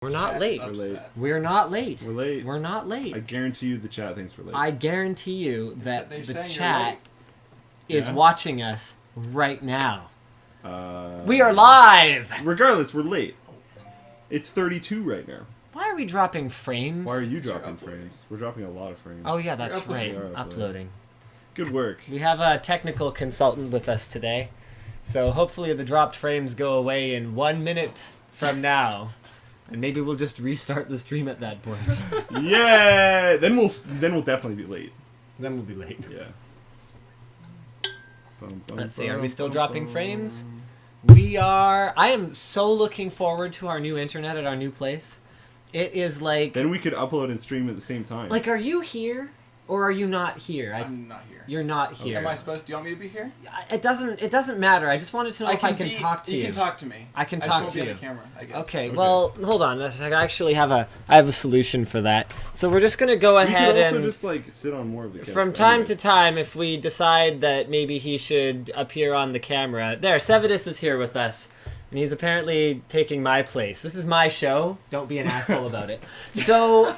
We're not late. We're late. We're not late. We're late. We're not late. I guarantee you the chat thinks we're late. I guarantee you that the chat Yeah? is watching us right now. Uh, We are live! Regardless, we're late. It's 32 right now. Why are we dropping frames? Why are you dropping frames? We're dropping a lot of frames. Oh yeah, that's right. You're Uploading. Good work. We have a technical consultant with us today. So hopefully the dropped frames go away in 1 minute from now. And maybe we'll just restart the stream at that point. Yeah! Then we'll definitely be late. Then we'll be late. Yeah. Let's see, are we still dropping frames? We are. I am so looking forward to our new internet at our new place. It is like... Then we could upload and stream at the same time. Like, are you here? Or are you not here? I'm not here. You're not here. Am I supposed? Do you want me to be here? It doesn't matter. I just wanted to know if I can talk to you. You can talk to me. I can I talk just to won't you. be on the camera, I guess. Okay, well, hold on. I actually have a solution for that. So we're just gonna go ahead you could also and just like sit on more of the camera. from time to time, if we decide that maybe he should appear on the camera, there, Sevidus is here with us. And he's apparently taking my place. This is my show. Don't be an asshole about it. So,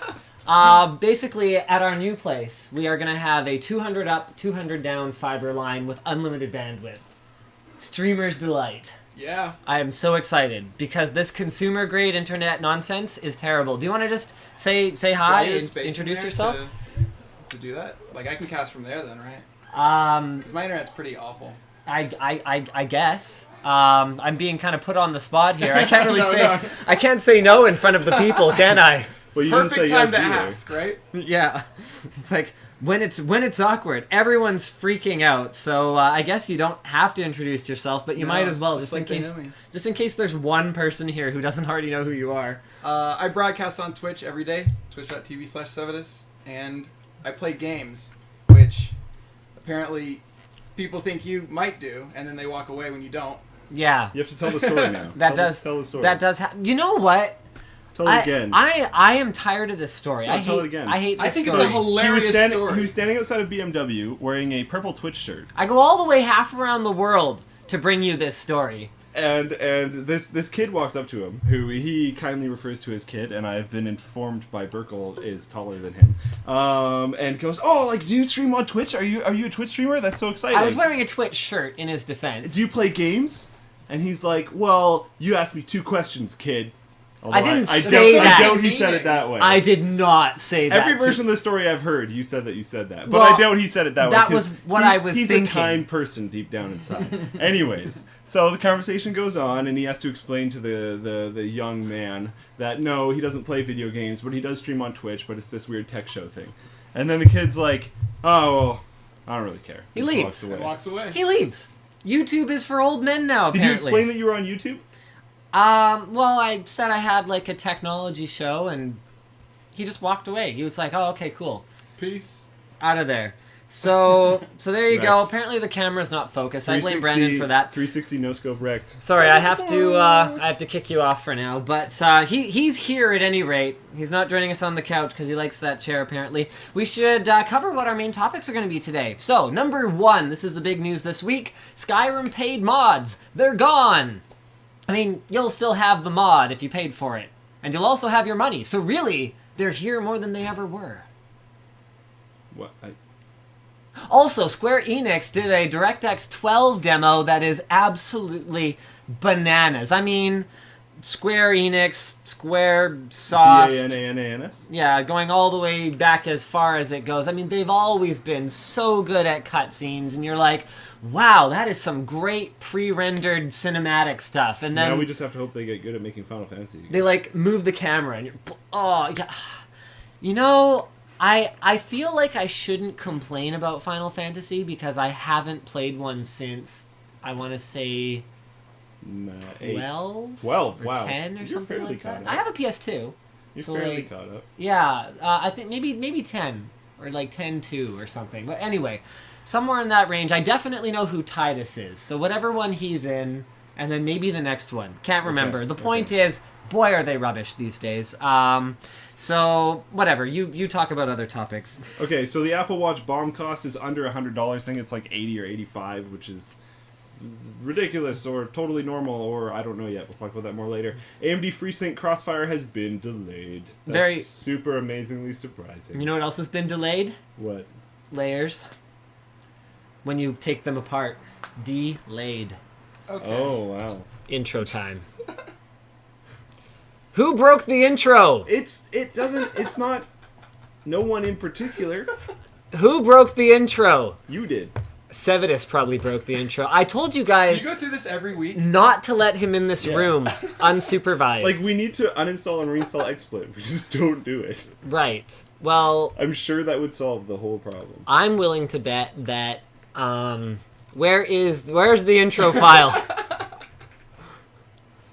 basically, at our new place, we are going to have a 200 up, 200 down fiber line with unlimited bandwidth. Streamer's delight. Yeah. I am so excited because this consumer-grade internet nonsense is terrible. Do you want to just say hi and introduce yourself? To do that? Like, I can cast from there then, right? Because my internet's pretty awful. I guess. I'm being kind of put on the spot here. I can't really No. I can't say no in front of the people, can I? Well, you Perfect didn't say time yes to either. ask, right? Yeah. It's like when it's awkward, everyone's freaking out. So I guess you don't have to introduce yourself, but you might as well, just in case there's one person here who doesn't already know who you are. I broadcast on Twitch every day, twitch.tv/Sevidus, and I play games, which apparently people think you might do, and then they walk away when you don't. Yeah. You have to tell the story now. Tell the story. That does you know what? Tell it again. I am tired of this story. No, tell it again. I hate this I think story. it's a hilarious story. He was standing outside of BMW wearing a purple Twitch shirt. I go all the way half around the world to bring you this story. And this kid walks up to him, who he kindly refers to as kid, and I've been informed by Burkle is taller than him. And goes, "Oh, like, do you stream on Twitch? Are you a Twitch streamer? That's so exciting." I was wearing a Twitch shirt in his defense. Do you play games? And he's like, "Well, you asked me 2 questions, kid." Although I didn't say that. I doubt he said it that way. I did not say that. Every version of the story I've heard, you said that you said that. But Well, I doubt he said it that way. that was what I was thinking. He's a kind person deep down inside. Anyways, so the conversation goes on, and he has to explain to the young man that no, he doesn't play video games, but he does stream on Twitch, but it's this weird tech show thing. And then the kid's like, "Oh, well, I don't really care." He leaves. Walks away. He leaves. YouTube is for old men now, Did apparently. you explain that you were on YouTube? Well, I said I had, like, a technology show, and he just walked away. He was like, oh, okay, cool. Peace. Out of there. So there you go. Wrecked. Apparently the camera's not focused. I blame Brandon for that. 360 no scope wrecked. Sorry, I have to kick you off for now. But he's here at any rate. He's not joining us on the couch because he likes that chair, apparently. We should cover what our main topics are going to be today. So, number 1, this is the big news this week. Skyrim paid mods. They're gone. I mean, you'll still have the mod if you paid for it. And you'll also have your money. So really, they're here more than they ever were. What? Also, Square Enix did a DirectX 12 demo that is absolutely bananas. I mean, Square Enix, Square Soft... B-A-N-A-N-A-N-S? Yeah, going all the way back as far as it goes. I mean, they've always been so good at cutscenes, and you're like, wow, that is some great pre-rendered cinematic stuff. And then now we just have to hope they get good at making Final Fantasy again. they, like, move the camera, and you're... Oh, yeah. You know... I feel like I shouldn't complain about Final Fantasy because I haven't played one since, I want to say, 12? 12, or wow. 10 or You're something fairly like that. caught up. I have a PS2. You're so fairly like, caught up. Yeah, I think maybe 10 or like 10-2 or something. But anyway, somewhere in that range. I definitely know who Titus is. So whatever one he's in, and then maybe the next one. Can't remember. Okay, The point is, boy, are they rubbish these days. So, whatever. You talk about other topics. Okay, so the Apple Watch bomb cost is under $100. I think it's like 80 or 85, which is ridiculous or totally normal, or I don't know yet. We'll talk about that more later. AMD Freesync Crossfire has been delayed. That's super amazingly surprising. You know what else has been delayed? What? Layers. When you take them apart. Delayed. Okay. Oh, wow. Intro time. Who broke the intro? It's not no one in particular. Who broke the intro? You did. Sevidus probably broke the intro. I told you Do guys you go through this every week? not to let him in this Yeah. room unsupervised. Like, we need to uninstall and reinstall XSplit. We just don't do it. Right. Well, I'm sure that would solve the whole problem. I'm willing to bet that where's the intro file?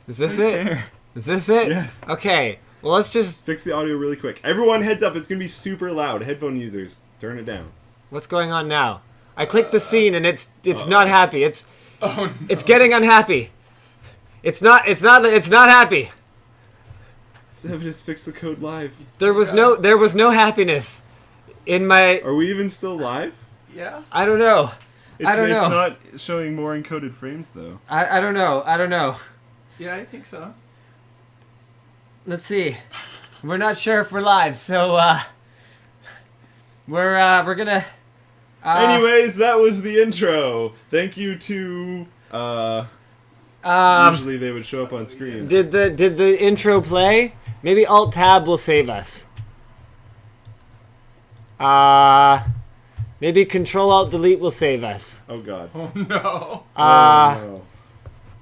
Is this it? There. Is this it? Yes. Okay. Well, let's just Fix the audio really quick. Everyone, heads up, it's gonna be super loud. Headphone users, turn it down. what's going on now? I clicked the scene and it's not happy. It's Oh, no. it's getting unhappy. It's not happy. Sevidus, fix the code live. There was no happiness in my Are we even still live? Yeah? I don't know. I don't know. It's not showing more encoded frames, though. I don't know. Yeah, I think so. Let's see. We're not sure if we're live, so we're gonna. Anyways, that was the intro. Thank you to. Usually they would show up on screen. Did the intro play? Maybe Alt Tab will save us. Maybe Control Alt Delete will save us. Oh God. Oh, no. Oh,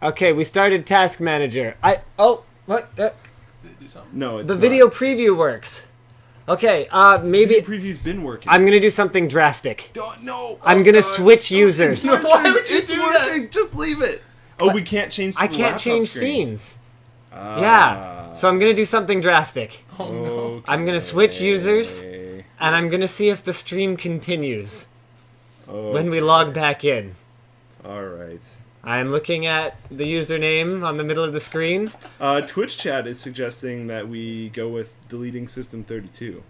Okay, we started Task Manager. What? Did it do something? no, it's The not. video preview works. Okay, maybe Video preview's been working. I'm gonna do something drastic. Don't no. I'm gonna switch users. No, why would you It's do working. that? Just leave it. Oh, we can't change. I the can't laptop change screen. scenes. Yeah, so I'm gonna do something drastic. Oh, no. I'm gonna switch users, Okay. and I'm gonna see if the stream continues when we Okay. log back in. All right. I'm looking at the username on the middle of the screen. Twitch chat is suggesting that we go with deleting System 32.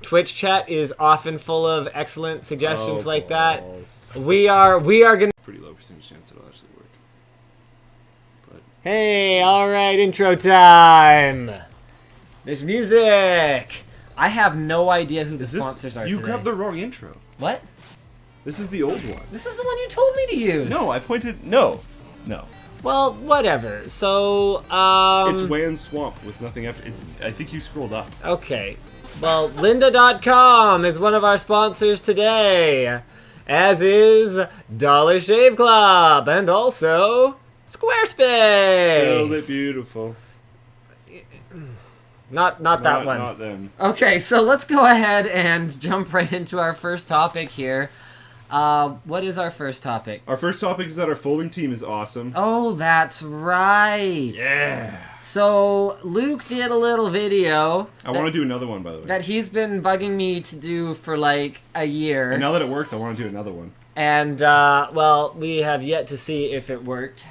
Twitch chat is often full of excellent suggestions Oh, like balls. that. We are gonna. Pretty low percentage chance it'll actually work. But Hey, all right, intro time. There's music. I have no idea who the is this? sponsors are You today. grabbed the wrong intro. What? This is the old one. This is the one you told me to use. No, I pointed. No. Well, whatever. So, It's WAN Swamp with nothing after. It's. I think you scrolled up. Okay. Well, lynda.com is one of our sponsors today, as is Dollar Shave Club and also Squarespace. Build it beautiful. Not that one. Not them. Okay, so let's go ahead and jump right into our first topic here. What is our first topic? Our first topic is that our folding team is awesome. Oh, that's right. Yeah. So Luke did a little video I want to do another one, by the way. that he's been bugging me to do for like a year. And now that it worked, I want to do another one. And, well, we have yet to see if it worked.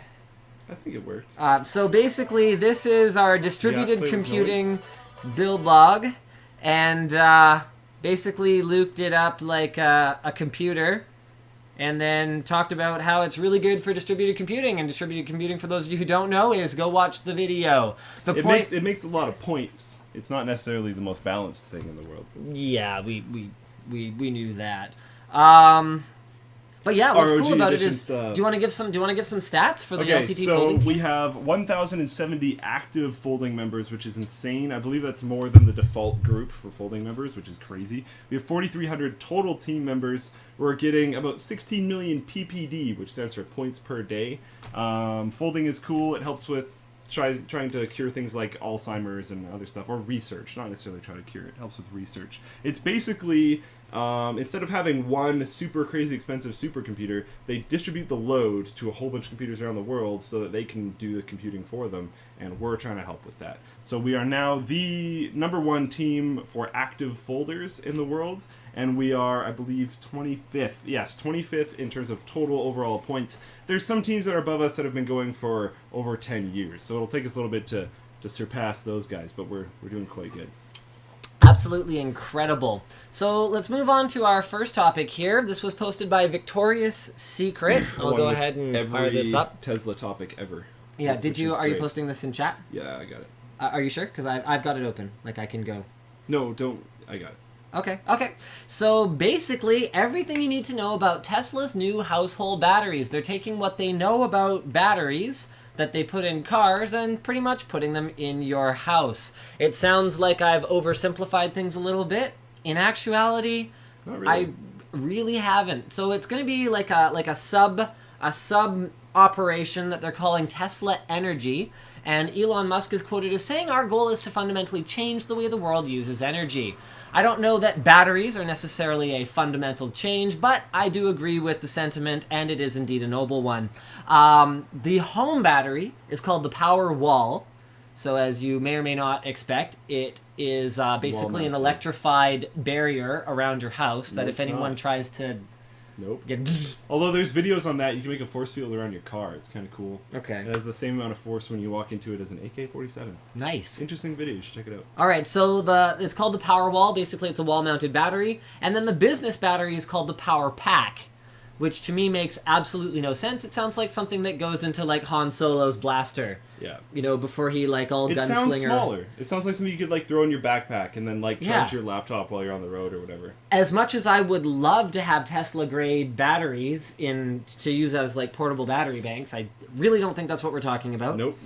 I think it worked. So basically, this is our Yeah, distributed play with computing build log. And basically, Luke did up like a computer and then talked about how it's really good for distributed computing. And distributed computing, for those of you who don't know, is go watch the video. It makes a lot of points. It's not necessarily the most balanced thing in the world. Yeah, we knew that. But yeah, what's ROG cool about it edition is, stuff. do you want to give some stats for the Okay, LTT so folding team? we have 1,070 active folding members, which is insane. I believe that's more than the default group for folding members, which is crazy. We have 4,300 total team members. We're getting about 16 million PPD, which stands for points per day. Folding is cool. It helps with trying to cure things like Alzheimer's and other stuff, or research, not necessarily try to cure it. It helps with research. It's basically, instead of having one super crazy expensive supercomputer, they distribute the load to a whole bunch of computers around the world so that they can do the computing for them, and we're trying to help with that. So we are now the #1 team for active folders in the world, and we are, I believe, 25th. Yes, 25th in terms of total overall points. There's some teams that are above us that have been going for over 10 years, so it'll take us a little bit to surpass those guys, but we're doing quite good. Absolutely incredible. So let's move on to our first topic here. This was posted by Victoria's Secret. I'll go ahead and fire this up. Tesla topic ever. Yeah, are you great. posting this in chat? Yeah, I got it. Are you sure? Because I've got it open. Like, I can go. No, don't. I got it. Okay. So basically, everything you need to know about Tesla's new household batteries. They're taking what they know about batteries that they put in cars and pretty much putting them in your house. It sounds like I've oversimplified things a little bit. In actuality, Not really. I really haven't. So it's going to be like a sub operation that they're calling Tesla Energy, and Elon Musk is quoted as saying, "Our goal is to fundamentally change the way the world uses energy." I don't know that batteries are necessarily a fundamental change, but I do agree with the sentiment, and it is indeed a noble one. The home battery is called the Power Wall. So as you may or may not expect, it is basically an electrified barrier around your house that if anyone tries to get... Although there's videos on that, you can make a force field around your car. It's kind of cool. Okay. It has the same amount of force when you walk into it as an AK-47. Nice. Interesting video. You should check it out. All right, so it's called the Power Wall. Basically, it's a wall-mounted battery. And then the business battery is called the Power Pack, which to me makes absolutely no sense. It sounds like something that goes into, like, Han Solo's blaster. Yeah. You know, before he, like, all It gunslinger... sounds smaller. It sounds like something you could, like, throw in your backpack and then, like, charge Yeah. your laptop while you're on the road or whatever. As much as I would love to have Tesla-grade batteries to use as, like, portable battery banks, I really don't think that's what we're talking about. Nope.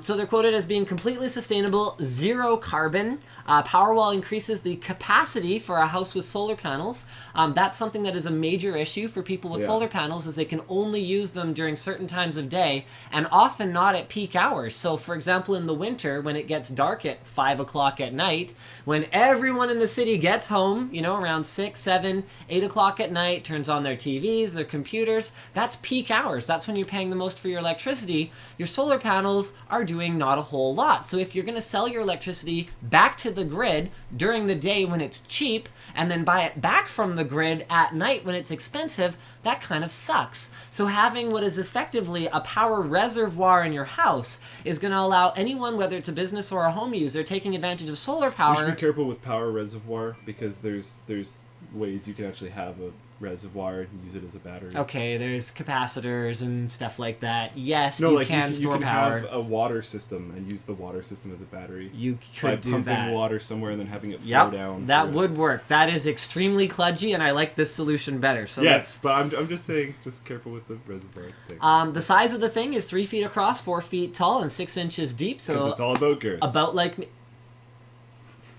So they're quoted as being completely sustainable, zero carbon. Powerwall increases the capacity for a house with solar panels. That's something that is a major issue for people with solar panels, is they can only use them during certain times of day, and often not at peak hours. So, for example, in the winter, when it gets dark at 5 o'clock at night, when everyone in the city gets home, you know, around 6, 7, 8 o'clock at night, turns on their TVs, their computers, that's peak hours. That's when you're paying the most for your electricity. Your solar panels are doing not a whole lot. So if you're going to sell your electricity back to the grid during the day when it's cheap, and then buy it back from the grid at night when it's expensive, that kind of sucks. So having what is effectively a power reservoir in your house is going to allow anyone, whether it's a business or a home user, taking advantage of solar power. You should be careful with power reservoir, because there's ways you can actually have a reservoir and use it as a battery. Okay, there's capacitors and stuff like that. Yes, No, you like can store you can power. have a water system and use the water system as a battery. You by could do pumping that. water somewhere and then having it flow down. That would work. That is extremely kludgy, and I like this solution better. So yes, but I'm just saying, just careful with the reservoir thing. the size of the thing is 3 feet across, 4 feet tall, and 6 inches deep. So it's all about girth. about like me.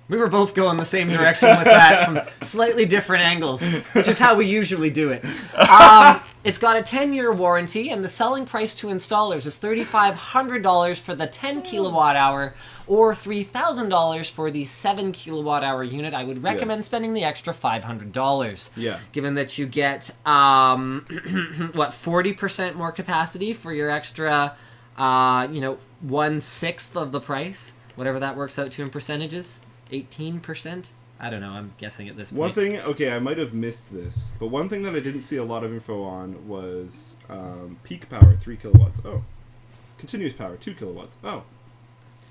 We were both going the same direction with that from slightly different angles, which is how we usually do it. It's got a 10-year warranty, and the selling price to installers is $3,500 for the 10 kilowatt hour or $3,000 for the 7 kilowatt hour unit. I would recommend spending the extra $500. Yeah. Given that you get, 40% more capacity for your extra, 1/6 of the price, whatever that works out to in percentages. 18%? I don't know, I'm guessing at this point. One thing, okay, I might have missed this, but one thing that I didn't see a lot of info on was peak power, 3 kilowatts. Oh. Continuous power, 2 kilowatts. Oh.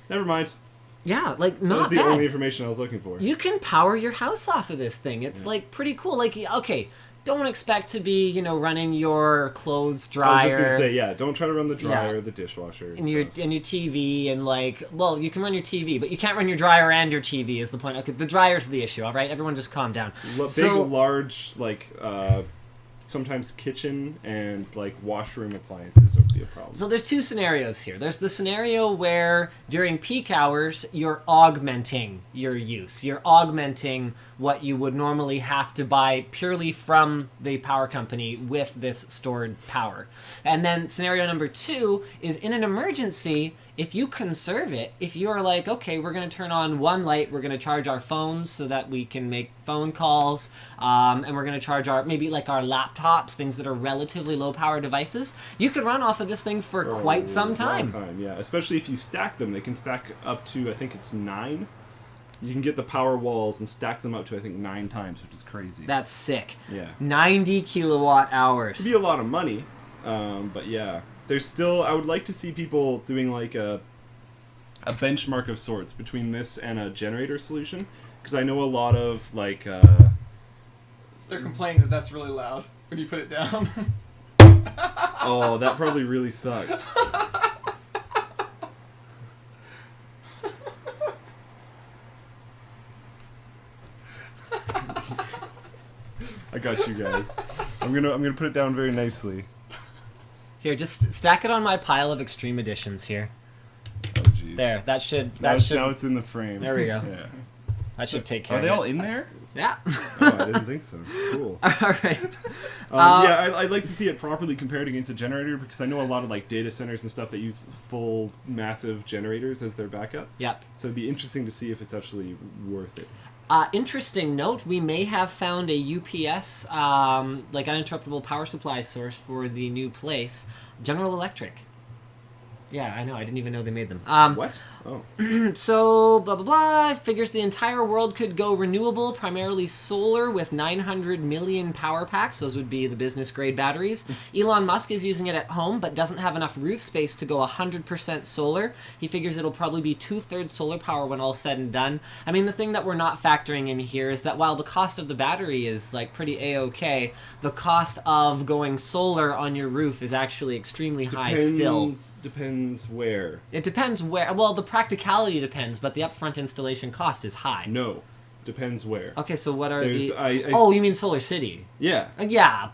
Never mind. Yeah, like, That not was the bad. only information I was looking for. You can power your house off of this thing. It's, like, pretty cool. Like, okay, don't expect to be, running your clothes dryer. I was just going to say, yeah, don't try to run the dryer or the dishwasher. And your TV and, like, well, you can run your TV, but you can't run your dryer and your TV is the point. Okay, the dryer's the issue, all right? Everyone just calm down. Large, like, sometimes kitchen and, like, washroom appliances would be a problem. So there's two scenarios here. There's the scenario where during peak hours, you're augmenting your use. You're augmenting what you would normally have to buy purely from the power company with this stored power. And then scenario number 2 is in an emergency, if you conserve it, if you're like, okay, we're going to turn on one light, we're going to charge our phones so that we can make phone calls, and we're going to charge our laptops, things that are relatively low power devices, you could run off of this thing for quite some time. Yeah, especially if you stack them. They can stack up to, I think it's 9. You can get the power walls and stack them up to, I think, 9 times, which is crazy. That's sick. Yeah. 90 kilowatt hours. It'd be a lot of money, but yeah. There's still, I would like to see people doing like a a benchmark of sorts between this and a generator solution, because I know a lot of like. They're complaining that that's really loud when you put it down. Oh, that probably really sucked. I got you guys. I'm gonna put it down very nicely. Here, just stack it on my pile of extreme editions here. Oh jeez. There, that should Now it's in the frame. There we go. Yeah. That should take care Are of they it. all in there? Yeah. Oh, I didn't think so. Cool. All right. Yeah, I'd like to see it properly compared against a generator, because I know a lot of like data centers and stuff that use full massive generators as their backup. Yep. So it'd be interesting to see if it's actually worth it. Interesting note, we may have found a UPS, like uninterruptible power supply source for the new place. General Electric. Yeah, I know. I didn't even know they made them. What? Oh. So, blah, blah, blah. Figures the entire world could go renewable, primarily solar, with 900 million power packs. Those would be the business-grade batteries. Elon Musk is using it at home, but doesn't have enough roof space to go 100% solar. He figures it'll probably be 2/3 solar power when all said and done. I mean, the thing that we're not factoring in here is that while the cost of the battery is, like, pretty A-okay, the cost of going solar on your roof is actually extremely high still. Depends where. It depends where. Well, the practicality depends, but the upfront installation cost is high. No. Depends where. Okay, so what are There's- the... Oh, you mean Solar City? Yeah. Yeah.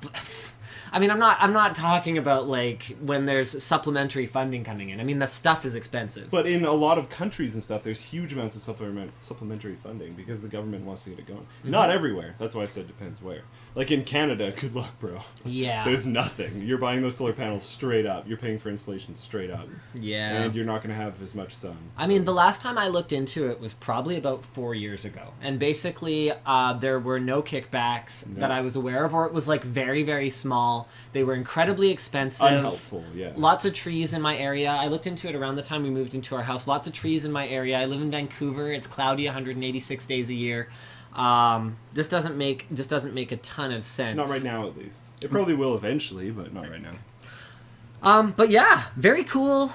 I mean, I'm not talking about, like, when there's supplementary funding coming in. I mean, that stuff is expensive. But in a lot of countries and stuff, there's huge amounts of supplementary funding because the government wants to get it going. Mm-hmm. Not everywhere. That's why I said depends where. Like in Canada, good luck, bro. Yeah. There's nothing. You're buying those solar panels straight up. You're paying for installation straight up. Yeah. And you're not going to have as much sun. I mean, the last time I looked into it was probably about 4 years ago. And basically, there were no kickbacks that I was aware of, or it was, like, very, very small. They were incredibly expensive. Unhelpful, yeah. Lots of trees in my area. I looked into it around the time we moved into our house. Lots of trees in my area. I live in Vancouver. It's cloudy 186 days a year. Just doesn't make a ton of sense. Not right now, at least. It probably will eventually, but not right now. But yeah, very cool.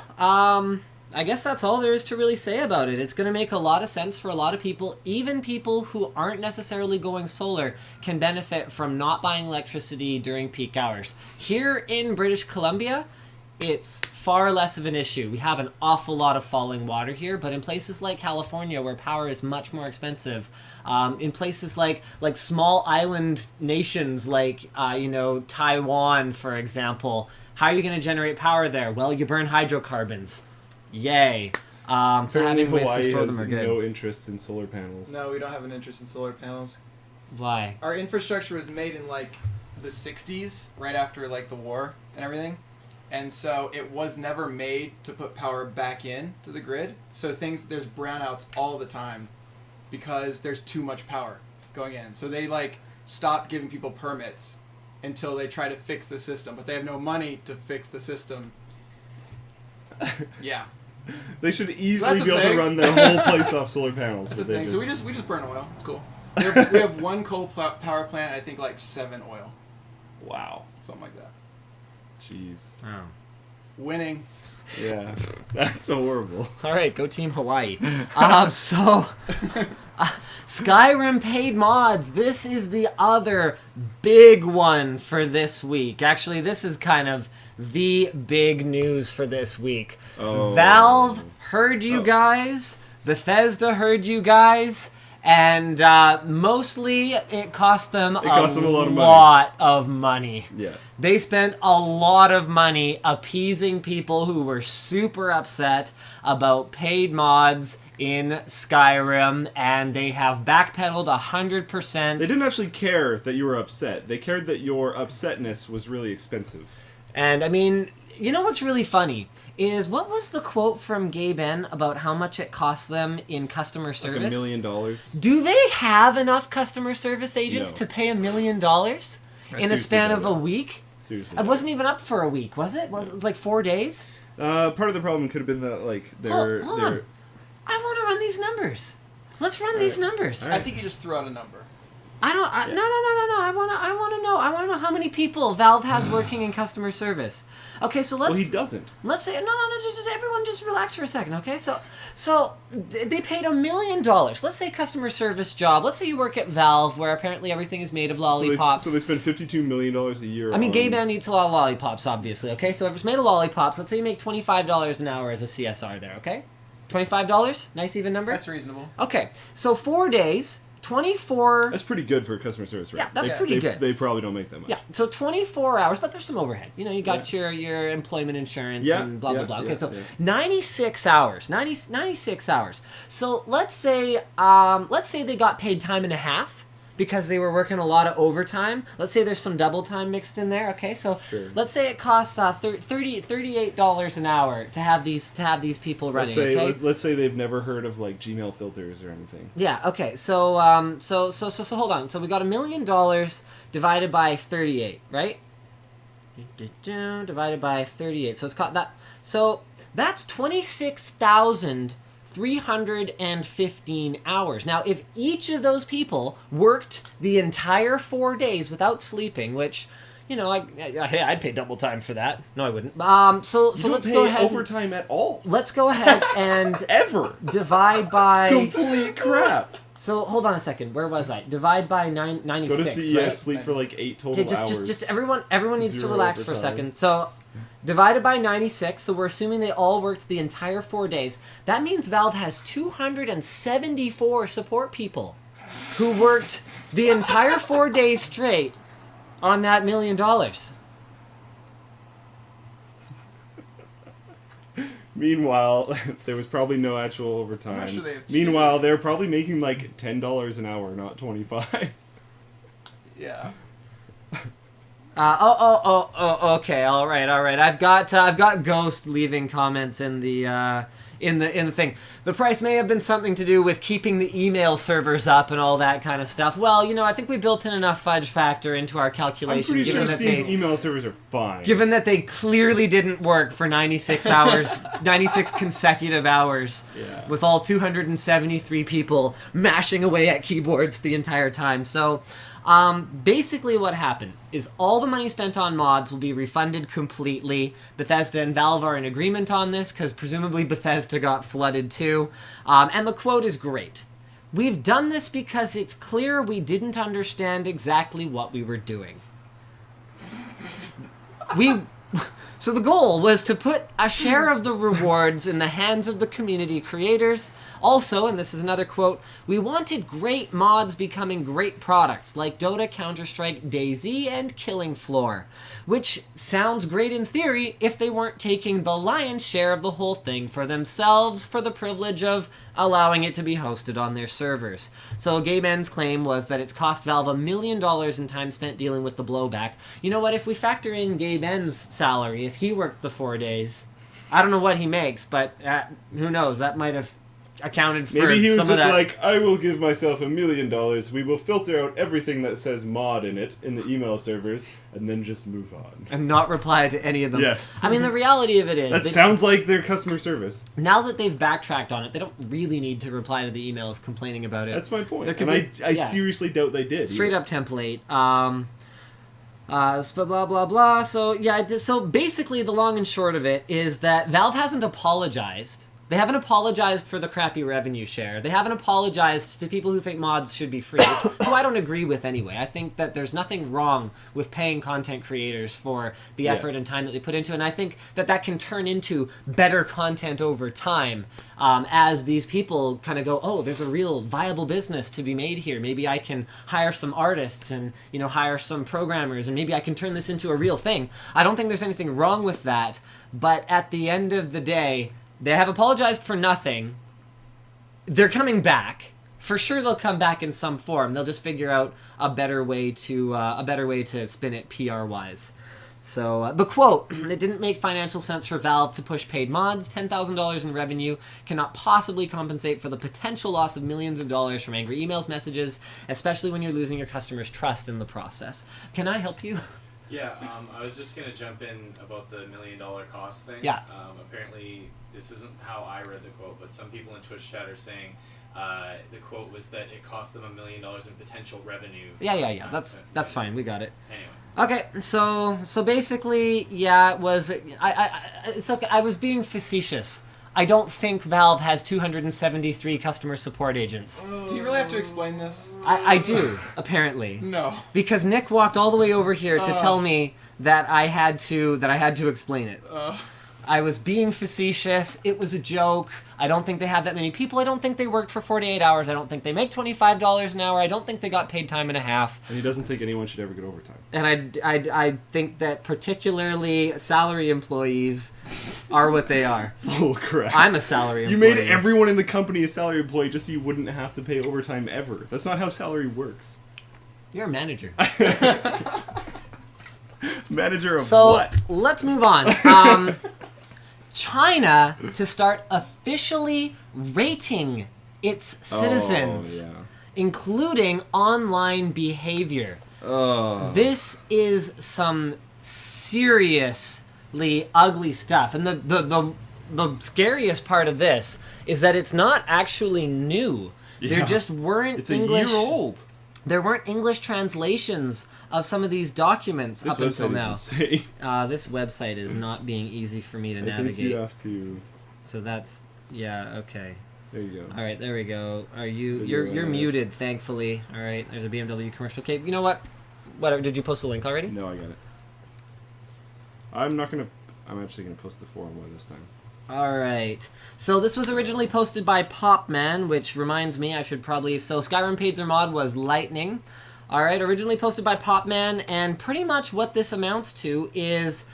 I guess that's all there is to really say about it. It's going to make a lot of sense for a lot of people. Even people who aren't necessarily going solar can benefit from not buying electricity during peak hours. Here in British Columbia, it's far less of an issue. We have an awful lot of falling water here, but in places like California, where power is much more expensive, in places like small island nations like Taiwan, for example, how are you going to generate power there? Well, you burn hydrocarbons. Yay. So having ways to store them are good. No interest in solar panels. No, we don't have an interest in solar panels. Why? Our infrastructure was made in like the 60s, right after like the war and everything. And so it was never made to put power back in to the grid. So there's brownouts all the time because there's too much power going in. So they like stopped giving people permits until they try to fix the system, but they have no money to fix the system. Yeah. They should easily So be able to run their whole place off solar panels. That's the but they thing. So we just burn oil. It's cool. We have one coal power plant. I think like 7 oil. Wow. Something like that. Jeez. Oh. Winning. Yeah. That's horrible. All right, go Team Hawaii. Skyrim paid mods. This is the other big one for this week. Actually, this is kind of the big news for this week. Oh. Valve heard you guys. Bethesda heard you guys. And mostly it cost them a lot of money. Yeah. They spent a lot of money appeasing people who were super upset about paid mods in Skyrim, and they have backpedaled 100%. They didn't actually care that you were upset. They cared that your upsetness was really expensive. And, I mean, you know what's really funny is, what was the quote from Gabe N about how much it cost them in customer service? Like $1 million. Do they have enough customer service agents to pay $1 million in a span of a week? Seriously. It wasn't even up for a week, was it? Was it like 4 days? Part of the problem could have been that, like, Hold on. I want to run these numbers. Let's run these numbers. I think you just threw out a number. No. I want to know how many people Valve has working in customer service. Okay, so let's. Well, he doesn't. Let's say just everyone just relax for a second, okay? So they paid $1 million. Let's say customer service job. Let's say you work at Valve, where apparently everything is made of lollipops. So they spend $52 million a year. I mean, Gay Man eats a lot of lollipops, obviously. Okay, so if it's made of lollipops, let's say you make $25 an hour as a CSR there. Okay, $25, nice even number. That's reasonable. Okay, so 4 days. 24... That's pretty good for a customer service rate. Yeah, that's pretty good. They probably don't make that much. Yeah, so 24 hours, but there's some overhead. You know, you got your employment insurance and blah, blah, blah. Okay, so 96 hours. 96 hours. So let's say they got paid time and a half because they were working a lot of overtime. Let's say there's some double time mixed in there. Okay, so let's say it costs $38 an hour to have these people running. Let's say they've never heard of like Gmail filters or anything. Yeah. Okay. So so hold on. So we got $1 million divided by 38, right? Divided by 38. So it's got that. So that's 26,315 hours. Now, if each of those people worked the entire 4 days without sleeping, which, you know, I'd pay double time for that. No, I wouldn't. So let's go ahead. Overtime at all. Let's go ahead and ever divide by complete crap. So hold on a second. Where was I? Divide by 96. Go to CES, right? sleep for like 8 total hours. Just everyone needs to relax for a overtime. second. So divided by 96, so we're assuming they all worked the entire 4 days. That means Valve has 274 support people who worked the entire 4 days straight on that $1 million. Meanwhile, there was probably no actual overtime. I'm not sure they have Meanwhile, they're probably making like $10 an hour, not 25. Yeah. Okay, all right. I've got Ghost leaving comments in the thing. The price may have been something to do with keeping the email servers up and all that kind of stuff. Well, you know, I think we built in enough fudge factor into our calculation. I'm pretty sure Steam's email servers are fine. Given that they clearly didn't work for 96 hours, 96 consecutive hours, with all 273 people mashing away at keyboards the entire time. So, basically what happened is all the money spent on mods will be refunded completely. Bethesda and Valve are in agreement on this because presumably Bethesda got flooded too. And the quote is great. "We've done this because it's clear we didn't understand exactly what we were doing." So the goal was to put a share of the rewards in the hands of the community creators. Also, and this is another quote, "We wanted great mods becoming great products like Dota, Counter-Strike, DayZ, and Killing Floor." Which sounds great in theory if they weren't taking the lion's share of the whole thing for themselves for the privilege of allowing it to be hosted on their servers. So Gay Man's claim was that it's cost Valve $1 million in time spent dealing with the blowback. You know what, if we factor in Gay Ben's salary, if he worked the 4 days, I don't know what he makes, but who knows, that might have accounted for Maybe he was some just of that. like, I will give myself $1 million. We will filter out everything that says mod in it in the email servers, and then just move on. And not reply to any of them. Yes. I mean, the reality of it is... That sounds like their customer service. Now that they've backtracked on it, they don't really need to reply to the emails complaining about it. That's my point. There could And be- I seriously doubt they did. Straight up template. Blah, blah, blah. So, yeah, so basically the long and short of it is that Valve hasn't apologized. They haven't apologized for the crappy revenue share. They haven't apologized to people who think mods should be free, who I don't agree with anyway. I think that there's nothing wrong with paying content creators for the effort and time that they put into it, and I think that that can turn into better content over time as these people kind of go, oh, there's a real viable business to be made here. Maybe I can hire some artists and, you know, hire some programmers, and maybe I can turn this into a real thing. I don't think there's anything wrong with that, but at the end of the day, they have apologized for nothing. They're coming back. For sure, they'll come back in some form. They'll just figure out a better way to spin it PR-wise. So the quote: "It didn't make financial sense for Valve to push paid mods. $10,000 in revenue cannot possibly compensate for the potential loss of millions of dollars from angry emails, messages, especially when you're losing your customers' trust in the process." Can I help you? Yeah, I was just going to jump in about the $1 million cost thing. Yeah. Apparently, this isn't how I read the quote, but some people in Twitch chat are saying the quote was that it cost them $1 million in potential revenue. Yeah. That's fine. We got it. Anyway. Okay, so basically, yeah, it was. It's okay. I was being facetious. I don't think Valve has 273 customer support agents. Do you really have to explain this? I do, apparently. No. Because Nick walked all the way over here to tell me that I had to explain it. I was being facetious. It was a joke. I don't think they have that many people. I don't think they worked for 48 hours. I don't think they make $25 an hour. I don't think they got paid time and a half. And he doesn't think anyone should ever get overtime. And I think that particularly salary employees are what they are. Oh, crap. I'm a salary You employee. made everyone in the company a salary employee just so you wouldn't have to pay overtime ever. That's not how salary works. You're a manager. Manager of So what? let's move on. China to start officially rating its citizens, including online behavior. This is some seriously ugly stuff, and the scariest part of this is that it's not actually new. Yeah. There just weren't It's English. a year old. There weren't English translations of some of these documents This up until website now. is insane. This website is not being easy for me to I think navigate. you have to... So that's okay. There you go. All right, there we go. Are you? Video You're ad. muted, thankfully. All right, there's a BMW commercial. Okay, you know what? Whatever. Did you post the link already? No, I got it. I'm actually gonna post the forum one this time. All right. So this was originally posted by Popman, which reminds me I should probably. So Skyrim Pager mod was Lightning. All right, originally posted by Popman, and pretty much what this amounts to is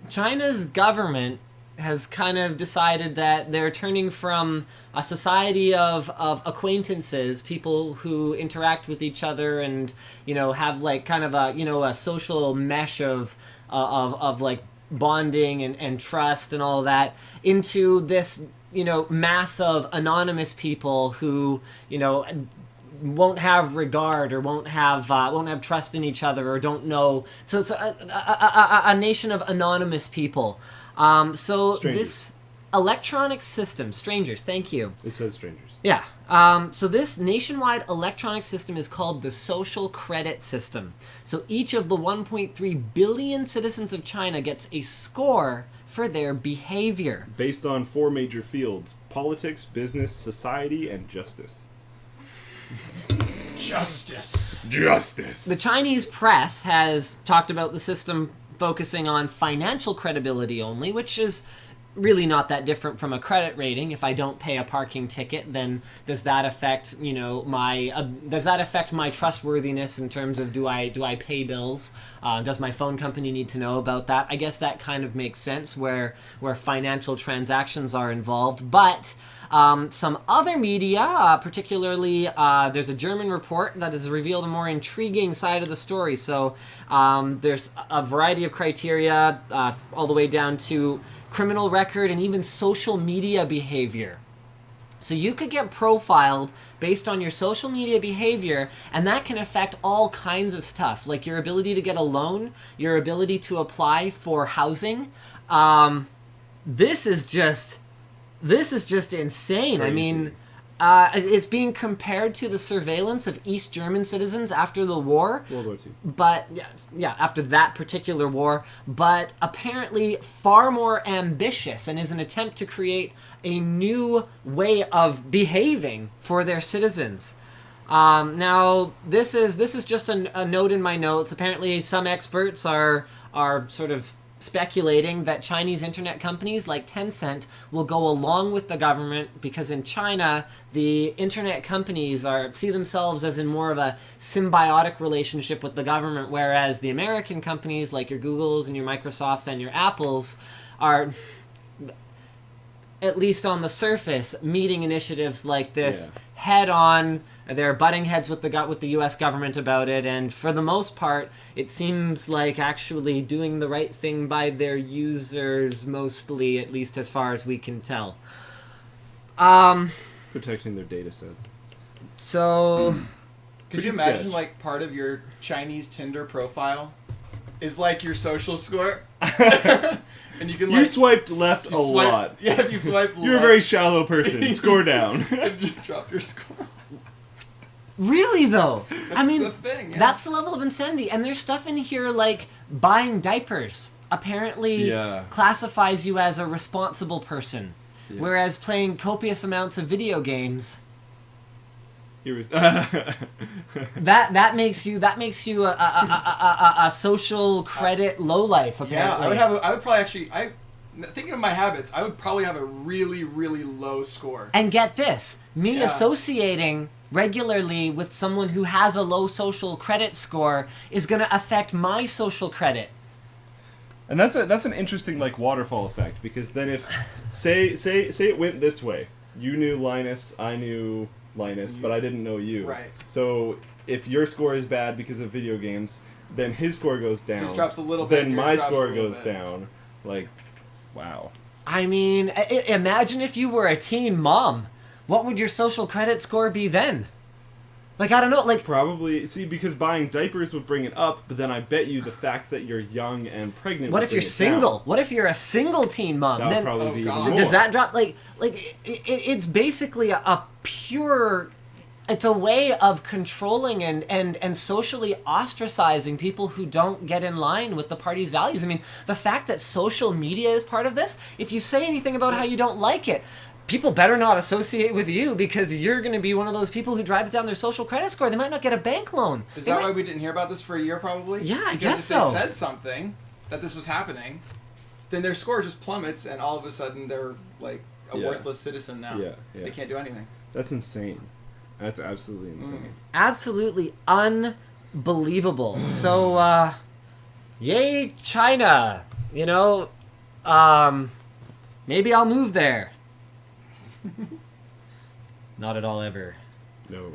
China's government has kind of decided that they're turning from a society of acquaintances, people who interact with each other and, have like kind of a social mesh of like bonding and trust and all that, into this, mass of anonymous people who, won't have regard or won't have trust in each other or don't know. So it's a nation of anonymous people. So Strangers. this electronic system, strangers, thank you. It says strangers. Yeah. So this nationwide electronic system is called the social credit system. So each of the 1.3 billion citizens of China gets a score for their behavior. Based on 4 major fields: politics, business, society, and justice. Justice. Justice! The Chinese press has talked about the system focusing on financial credibility only, which is really not that different from a credit rating. If I don't pay a parking ticket, then does that affect my trustworthiness in terms of do I pay bills? Does my phone company need to know about that? I guess that kind of makes sense where financial transactions are involved, but some other media, particularly there's a German report that has revealed a more intriguing side of the story. So there's a variety of criteria all the way down to criminal record and even social media behavior. So you could get profiled based on your social media behavior, and that can affect all kinds of stuff, like your ability to get a loan, your ability to apply for housing. This is just insane. Crazy. I mean, it's being compared to the surveillance of East German citizens after the war. World War II. But, yeah, after that particular war, but apparently far more ambitious and is an attempt to create a new way of behaving for their citizens. Now, this is just a note in my notes. Apparently some experts are sort of speculating that Chinese internet companies like Tencent will go along with the government, because in China the internet companies see themselves as in more of a symbiotic relationship with the government, whereas the American companies like your Googles and your Microsofts and your Apples are, at least on the surface, meeting initiatives like this head on. They're butting heads with the U.S. government about it, and for the most part, it seems like actually doing the right thing by their users, mostly, at least as far as we can tell. Protecting their data sets. So, Could you Pretty imagine sketch. like part of your Chinese Tinder profile is like your social score. And you can You swiped left you a swipe- lot. Yeah, if you swipe left. You're a very shallow person. Score down. You drop your score. Really though, I mean, the thing, yeah. that's the level of insanity. And there's stuff in here like buying diapers apparently Yeah. classifies you as a responsible person, Yeah. whereas playing copious amounts of video games that makes you a social credit lowlife. Apparently, Yeah, I would probably actually. Thinking of my habits, I would probably have a really, really low score. And get this, me Yeah. associating regularly with someone who has a low social credit score is going to affect my social credit. And that's an interesting like waterfall effect, because then if say it went this way, you knew Linus, I knew Linus, but I didn't know you. Right. So if your score is bad because of video games, then his score goes down. Yours drops a little bit, Then yours my drops a score little goes bit. down. Like, wow. I mean, imagine if you were a teen mom. What would your social credit score be then? Like, I don't know, like... Probably, see, because buying diapers would bring it up, but then I bet you the fact that you're young and pregnant What would if you're bring it single? down. What if you're a single teen mom? That would Then probably Oh, be God. even more. does that drop? Like it's basically a pure... It's a way of controlling and socially ostracizing people who don't get in line with the party's values. I mean, the fact that social media is part of this, if you say anything about how you don't like it, people better not associate with you, because you're going to be one of those people who drives down their social credit score. They might not get a bank loan. Is They that might- why we didn't hear about this for a year, probably? Yeah, I Because guess if so. they said something, that this was happening, then their score just plummets, and all of a sudden they're, like, a Yeah. worthless citizen now. Yeah. They can't do anything. That's insane. That's absolutely insane. Absolutely unbelievable. So, yay, China. You know, maybe I'll move there. Not at all ever. No.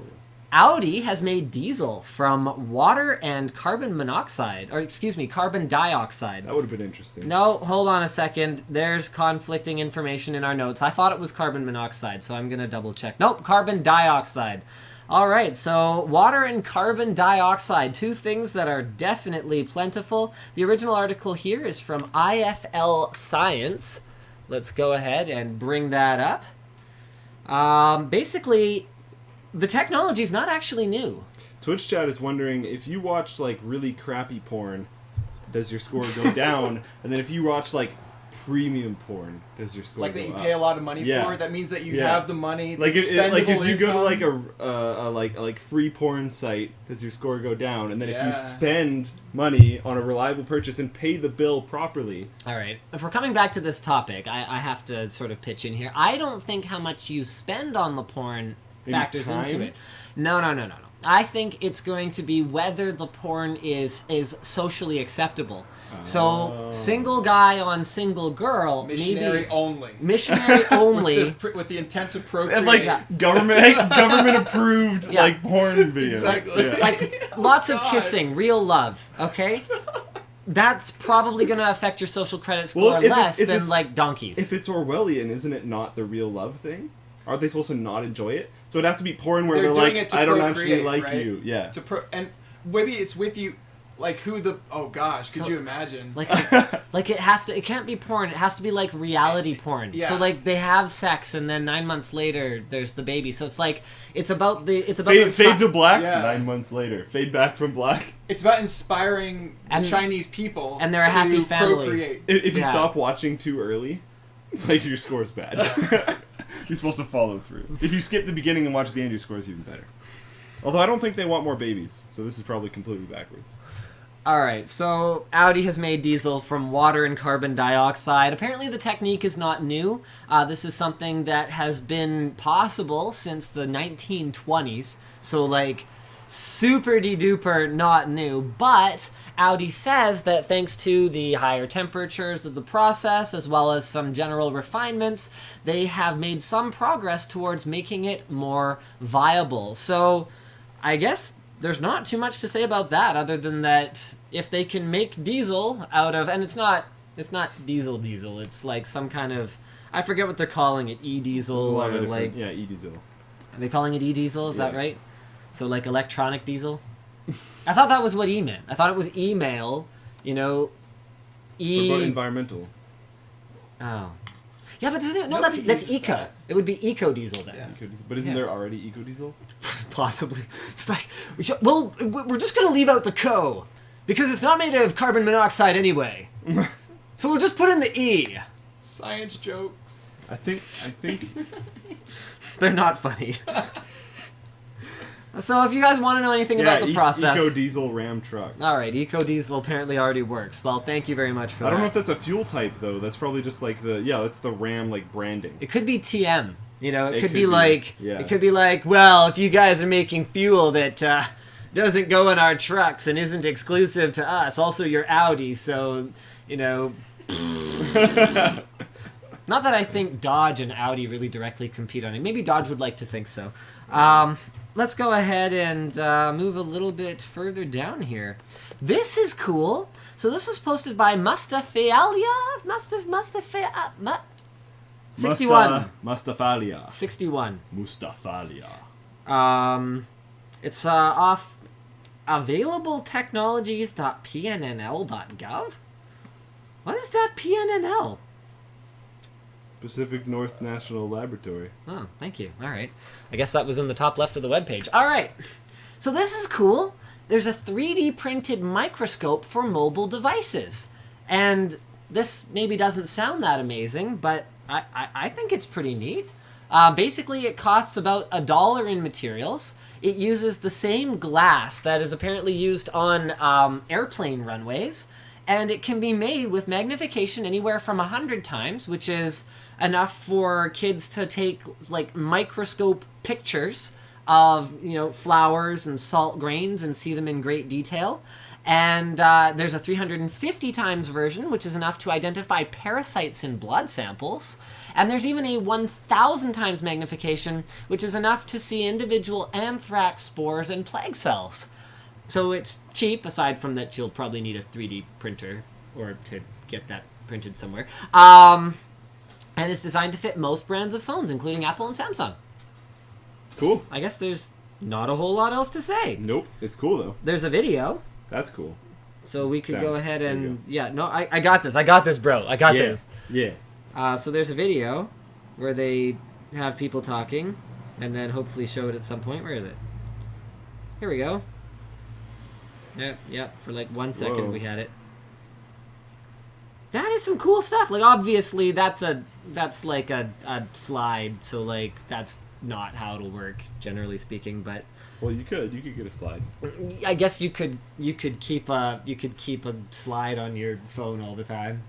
Audi has made diesel from water and carbon monoxide, or excuse me, carbon dioxide. That would have been interesting. No, hold on a second. There's conflicting information in our notes. I thought it was carbon monoxide, so I'm going to double check. Nope, carbon dioxide. All right, so water and carbon dioxide, two things that are definitely plentiful. The original article here is from IFL Science. Let's go ahead and bring that up. Basically, the technology is not actually new. Twitch chat is wondering, if you watch like really crappy porn, does your score go down? And then if you watch like premium porn, does your score Like go that you up? pay a lot of money Yeah. for. That means that you Yeah. have the money. Like the like if expendable you go to income. like a like free porn site, does your score go down? And then if you Yeah. spend money on a reliable purchase and pay the bill properly, All right. If we're coming back to this topic, I have to sort of pitch in here. I don't think how much you spend on the porn Maybe factors into time? it. No. I think it's going to be whether the porn is socially acceptable. So, Oh. single guy on single girl, missionary maybe only. missionary only. With the intent to procreate. and like government approved Yeah. like porn videos. Exactly. Yeah. Like lots of God. kissing, real love. Okay, that's probably going to affect your social credit score Well, if it's- less if than it's- like donkeys. If it's Orwellian, isn't it not the real love thing? Aren't they supposed to not enjoy it? So it has to be porn where They're they're, doing like, it to I don't actually procreate, like right? you. Yeah. And maybe it's with you, like who the. Oh gosh, could So- you imagine? Like it can't be porn. It has to be like reality porn. Yeah. So like they have sex and then 9 months later there's the baby. So it's like it's about the Fade to black. Yeah. 9 months later. Fade back from black. It's about inspiring And- the Chinese people and they're a to happy family. procreate. If you Yeah. stop watching too early, it's like your score's bad. You're supposed to follow through. If you skip the beginning and watch the end, your score's even better. Although I don't think they want more babies, so this is probably completely backwards. All right, so Audi has made diesel from water and carbon dioxide. Apparently the technique is not new. This is something that has been possible since the 1920s. So like super-de-duper not new. But Audi says that thanks to the higher temperatures of the process, as well as some general refinements, they have made some progress towards making it more viable. So I guess there's not too much to say about that, other than that if they can make diesel out of, and it's not diesel, it's like some kind of, I forget what they're calling it, e-diesel There's a lot of or different- like, yeah, e-diesel. are they calling it e-diesel? Is that Yeah. right? So like electronic diesel? I thought that was what e meant. I thought it was email you know, What about environmental? Oh. Yeah, but no, Nobody that's uses eco. that. It would be eco diesel then. Yeah. Eco-diesel. But isn't Yeah. there already eco-diesel? Possibly. It's like, we're just gonna leave out the co because it's not made of carbon monoxide anyway. So we'll just put in the E. Science jokes. I think They're not funny. So if you guys want to know anything about the process, eco-diesel Ram trucks. all right, eco diesel apparently already works. Well, thank you very much for that. I don't know if that's a fuel type though. That's probably just like that's the Ram like branding. It could be TM. You know, it could be be, like, yeah. it could be like, well, if you guys are making fuel that doesn't go in our trucks and isn't exclusive to us, also your Audi, so, you know. Not that I think Dodge and Audi really directly compete on it. Maybe Dodge would like to think so. Let's go ahead and move a little bit further down here. This is cool. So this was posted by Mustafalia? 61. Mustafalia. 61. Mustafalia. It's off availabletechnologies.pnnl.gov. What is .pnnl? Pacific North National Laboratory. Oh, thank you. All right. I guess that was in the top left of the webpage. All right. So this is cool. There's a 3D printed microscope for mobile devices. And this maybe doesn't sound that amazing, but I think it's pretty neat. Basically, it costs about $1 in materials. It uses the same glass that is apparently used on airplane runways. And it can be made with magnification anywhere from 100 times, which is enough for kids to take like microscope pictures of, you know, flowers and salt grains and see them in great detail. And there's a 350 times version, which is enough to identify parasites in blood samples. And there's even a 1,000 times magnification, which is enough to see individual anthrax spores and plague cells. So it's cheap, aside from that you'll probably need a 3D printer or to get that printed somewhere. And it's designed to fit most brands of phones, including Apple and Samsung. Cool. I guess there's not a whole lot else to say. Nope. It's cool though. There's a video. That's cool. So we could go ahead There you and... Yeah, no, I got this. I got this, bro. I got this. Yeah. So there's a video where they have people talking and then hopefully show it at some point. Where is it? Here we go. Yep. For like 1 second Whoa. we had it. That is some cool stuff. Like obviously that's like a slide, so like that's not how it'll work generally speaking, but Well, you could get a slide. I guess you could keep a slide on your phone all the time.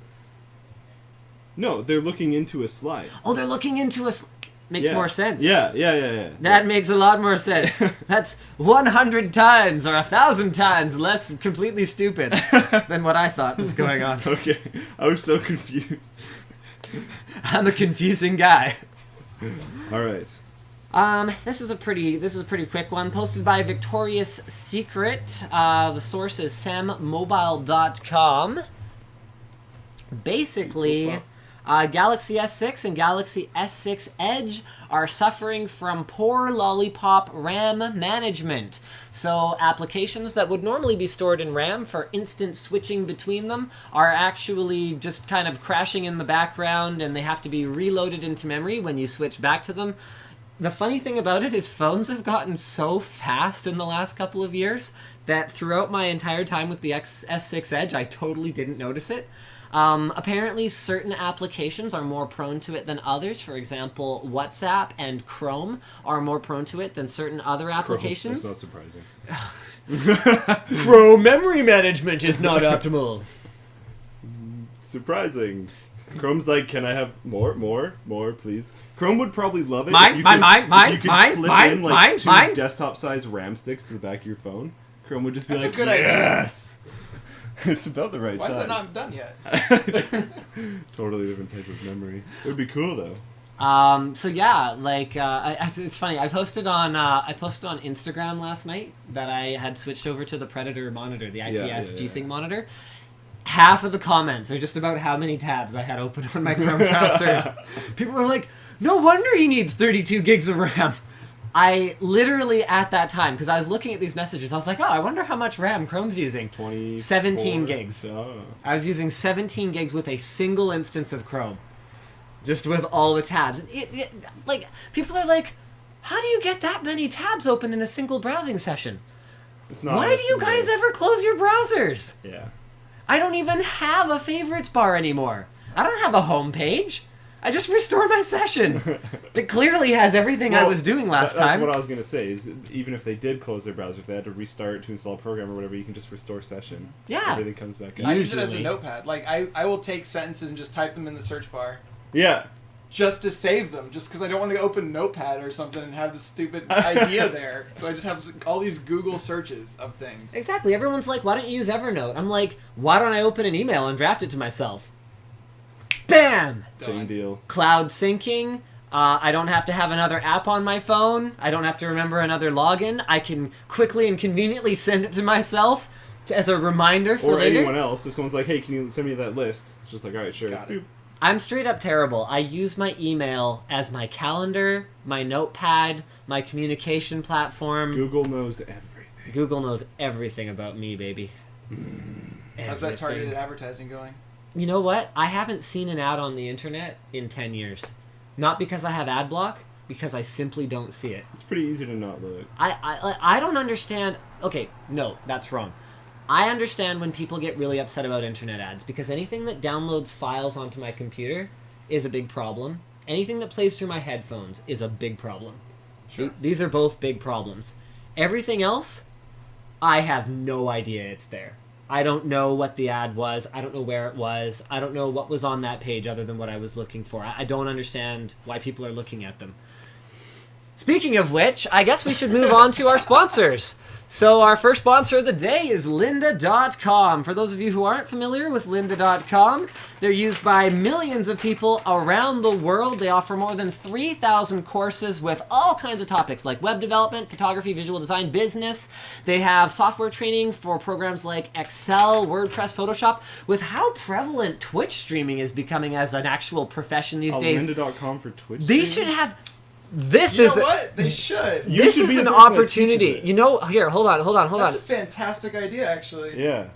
No, they're looking into a slide. Oh, they're looking into a makes Yeah. more sense. Yeah. That makes a lot more sense. That's 100 times or 1,000 times less completely stupid than what I thought was going on. Okay. I was so confused. I'm a confusing guy. All right. This is a pretty quick one, posted by Victoria's Secret. The source is sammobile.com. Basically, Galaxy S6 and Galaxy S6 Edge are suffering from poor Lollipop RAM management. So applications that would normally be stored in RAM for instant switching between them are actually just kind of crashing in the background, and they have to be reloaded into memory when you switch back to them. The funny thing about it is phones have gotten so fast in the last couple of years that throughout my entire time with the S6 Edge, I totally didn't notice it. Apparently, certain applications are more prone to it than others. For example, WhatsApp and Chrome are more prone to it than certain other applications. That's not surprising. Chrome memory management is not optimal. Surprising. Chrome's like, can I have more, please? Chrome would probably love it. Mine, if you mine, could, mine, if mine, you could mine, clip mine, in, like, mine, two mine. desktop-sized RAM sticks to the back of your phone. Chrome would just be That's a like, good idea. yes! It's about the right Why is size. that not done yet? Totally different type of memory. It would be cool, though. So yeah, like it's funny. I posted on Instagram last night that I had switched over to the Predator monitor, the IPS G-Sync monitor. Half of the comments are just about how many tabs I had open on my Chrome browser. People are like, "No wonder he needs 32 gigs of RAM." I literally, at that time, because I was looking at these messages, I was like, oh, I wonder how much RAM Chrome's using. 17 gigs. Oh. I was using 17 gigs with a single instance of Chrome. Just with all the tabs. Like, people are like, how do you get that many tabs open in a single browsing session? It's not. Why do you guys ever close your browsers? Yeah. I don't even have a favorites bar anymore. I don't have a home page. I just restore my session. It clearly has everything I was doing last time. That's what I was going to say, is even if they did close their browser, if they had to restart to install a program or whatever, you can just restore session. Yeah. Everything comes back in. I use it as a Usually. notepad. Like, I will take sentences and just type them in the search bar. Yeah. Just to save them, just because I don't want to open Notepad or something and have this stupid idea there. So I just have all these Google searches of things. Exactly. Everyone's like, why don't you use Evernote? I'm like, why don't I open an email and draft it to myself? Bam! Same Done. deal. Cloud syncing. I don't have to have another app on my phone. I don't have to remember another login. I can quickly and conveniently send it to myself as a reminder for Or later. anyone else. If someone's like, hey, can you send me that list? It's just like, alright, sure. Got it. Boop. I'm straight up terrible. I use my email as my calendar, my notepad, my communication platform. Google knows everything. Google knows everything about me, baby. How's that targeted advertising going? You know what? I haven't seen an ad on the internet in 10 years. Not because I have ad block, because I simply don't see it. It's pretty easy to not look. I don't understand. Okay, no, that's wrong. I understand when people get really upset about internet ads, because anything that downloads files onto my computer is a big problem. Anything that plays through my headphones is a big problem. Sure. These are both big problems. Everything else, I have no idea it's there. I don't know what the ad was. I don't know where it was. I don't know what was on that page other than what I was looking for. I don't understand why people are looking at them. Speaking of which, I guess we should move on to our sponsors. So our first sponsor of the day is lynda.com. For those of you who aren't familiar with lynda.com, they're used by millions of people around the world. They offer more than 3,000 courses with all kinds of topics like web development, photography, visual design, business. They have software training for programs like Excel, WordPress, Photoshop. With how prevalent Twitch streaming is becoming as an actual profession these days, Lynda.com for Twitch. they streaming? should have... This You is know what? They should. You this should is be the an person that opportunity. teaches it. You know, here, hold on. That's a fantastic idea, actually. Yeah.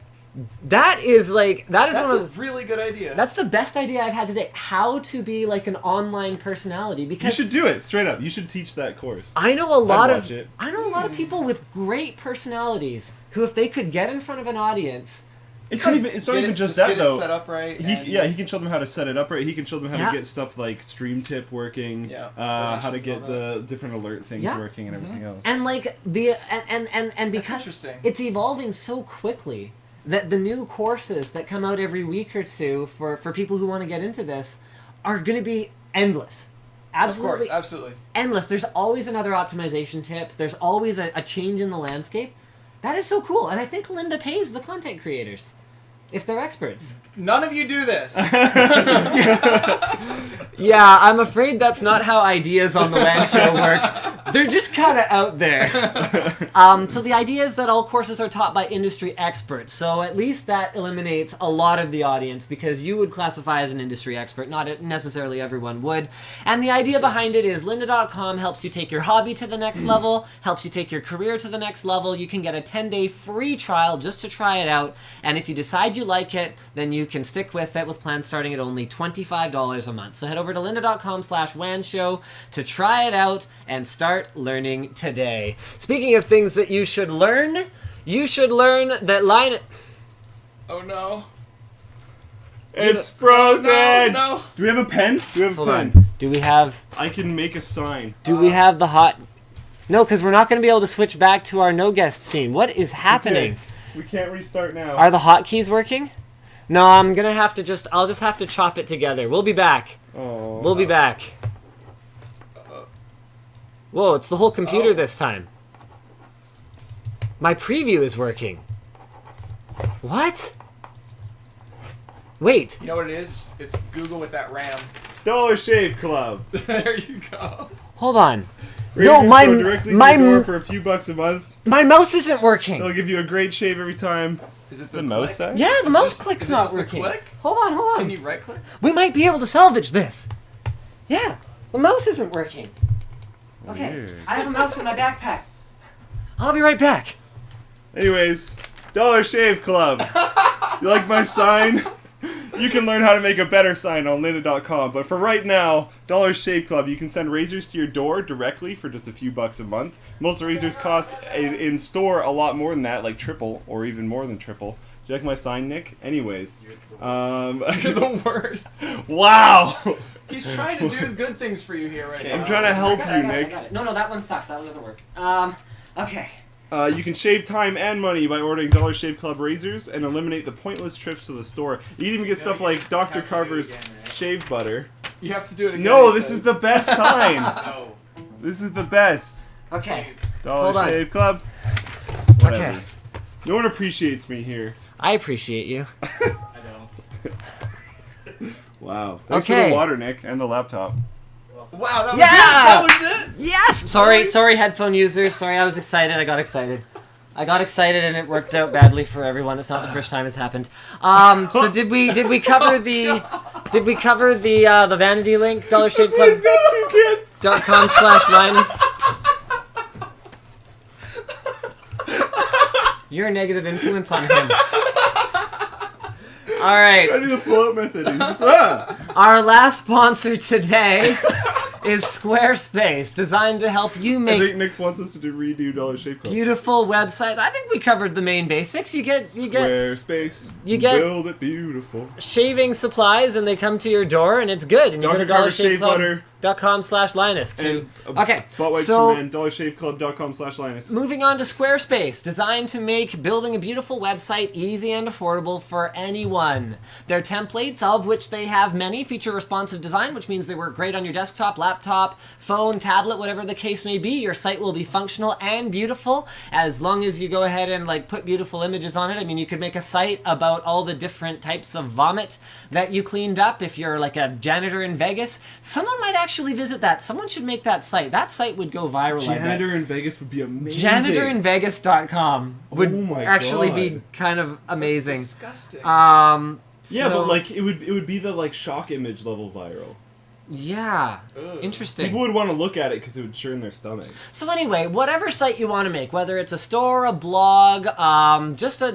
That is That's one a of really good idea. that's the best idea I've had today. How to be like an online personality, You because should do it, straight up. You should teach that course. I know a lot watch it. of people with great personalities who, if they could get in front of an audience, It's not even just that, get though. it set up right. He can show them how to set it up right. He can show them how Yeah. to get stuff like Stream Tip working, Yeah, how to donations, get all the different alert things Yeah. working and everything else. and like and because interesting. it's evolving so quickly that the new courses that come out every week or two for people who want to get into this are going to be endless. Absolutely. Of course, absolutely. Endless. There's always another optimization tip. There's always a change in the landscape. That is so cool. And I think Lynda pays the content creators if they're experts. None of you do this. Yeah, I'm afraid that's not how ideas on the WAN show work. They're just kind of out there. So the idea is that all courses are taught by industry experts. So at least that eliminates a lot of the audience, because you would classify as an industry expert. Not necessarily everyone would. And the idea behind it is lynda.com helps you take your hobby to the next level, helps you take your career to the next level. You can get a 10-day free trial just to try it out. And if you decide you like it, then you can stick with it with plans starting at only $25 a month. So head over to lynda.com/WAN show to try it out and start learning today. Speaking of things that you should learn that line... Oh no. It's frozen! No. Do we have a pen? Do we have a Hold pen? on. Do we have I can make a sign. the hot... No, because we're not going to be able to switch back to our no guest scene. What is happening? Okay. We can't restart now. Are the hotkeys working? No, I'll just have to chop it together. We'll be back. Oh. We'll be back. Whoa, it's the whole computer this time. My preview is working. What? Wait. You know what it is? It's Google with that RAM. Dollar Shave Club. There you go. Hold on. Ready No, to my go directly to your door for a few bucks a month. my mouse isn't working. They'll give you a great shave every time. Is it The the mouse click? died? Yeah, the Is mouse this- click's is it not just the working. click? Hold on. Can you right click? We might be able to salvage this. Yeah, the mouse isn't working. Okay, Weird. I have a mouse in my backpack. I'll be right back. Anyways, Dollar Shave Club. You like my sign? You can learn how to make a better sign on lynda.com. But for right now, Dollar Shave Club, you can send razors to your door directly for just a few bucks a month. Most razors cost in store a lot more than that, like triple or even more than triple. Do you like my sign, Nick? Anyways, You're the worst. wow. He's trying to do good things for you here right now. I'm trying to help I you, got it, Nick. I got it. No, that one sucks. That one doesn't work. Okay. You can shave time and money by ordering Dollar Shave Club razors and eliminate the pointless trips to the store. You can even get stuff like Dr. Carver's shave butter. You have to do it again. No, he this says. is the best sign. No. This is the best. Okay. Please. Dollar Hold on. Shave Club. Whatever. Okay. No one appreciates me here. I appreciate you. I don't. Wow. Thanks for Okay. the water, Nick, and the laptop. Wow, that was Yeah! it. That was it. Yes! Sorry, headphone users. Sorry, I was excited. I got excited and it worked out badly for everyone. It's not the first time it's happened. So did we cover the vanity link? He's got 2 kids. DollarShaveClub.com/Linus. You're a negative influence on him. All right. I do the pull-up method. He's just, Our last sponsor today is Squarespace, designed to help you I make think Nick wants us to redo Dollar Shave Club. beautiful websites. I think we covered the main basics. You get Squarespace. you get- Build it beautiful. shaving supplies, and they come to your door, and it's good. And you go to Dr. Carver Shave Butter. DollarShaveClub.com/Linus to okay. Butt wipes So for men. DollarShaveClub.com/Linus. moving on to Squarespace, designed to make building a beautiful website easy and affordable for anyone. Their templates, of which they have many, feature responsive design, which means they work great on your desktop, laptop, phone, tablet, whatever the case may be. Your site will be functional and beautiful as long as you go ahead and like put beautiful images on it. I mean, you could make a site about all the different types of vomit that you cleaned up. If you're like a janitor in Vegas, someone might actually visit that. Someone should make that site. That site would go viral. I bet. Janitor in Vegas would be amazing. JanitorInVegas.com would Oh my actually God. be kind of amazing. That's disgusting. Yeah, So- but like it would be the like shock image level viral. Yeah, Ugh. interesting. People would want to look at it because it would churn their stomach. So anyway, whatever site you want to make, whether it's a store, a blog, just a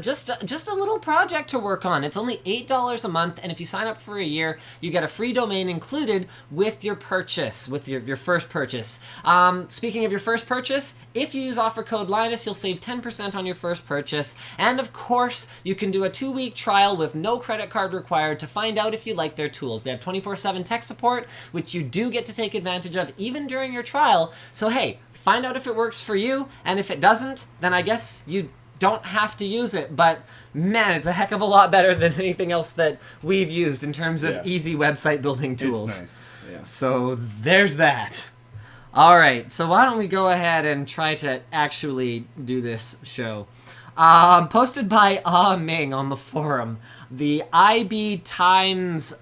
little project to work on, it's only $8 a month, and if you sign up for a year, you get a free domain included with your purchase, with your first purchase. Speaking of your first purchase, if you use offer code Linus, you'll save 10% on your first purchase, and of course, you can do a 2-week trial with no credit card required to find out if you like their tools. They have 24/7 tech support, which you do get to take advantage of even during your trial. So hey, find out if it works for you, and if it doesn't, then I guess you don't have to use it. But man, it's a heck of a lot better than anything else that we've used in terms of Yeah. easy website building tools. It's nice. Yeah. So there's that. All right, so why don't we go ahead and try to actually do this show. Posted by Ming on the forum. The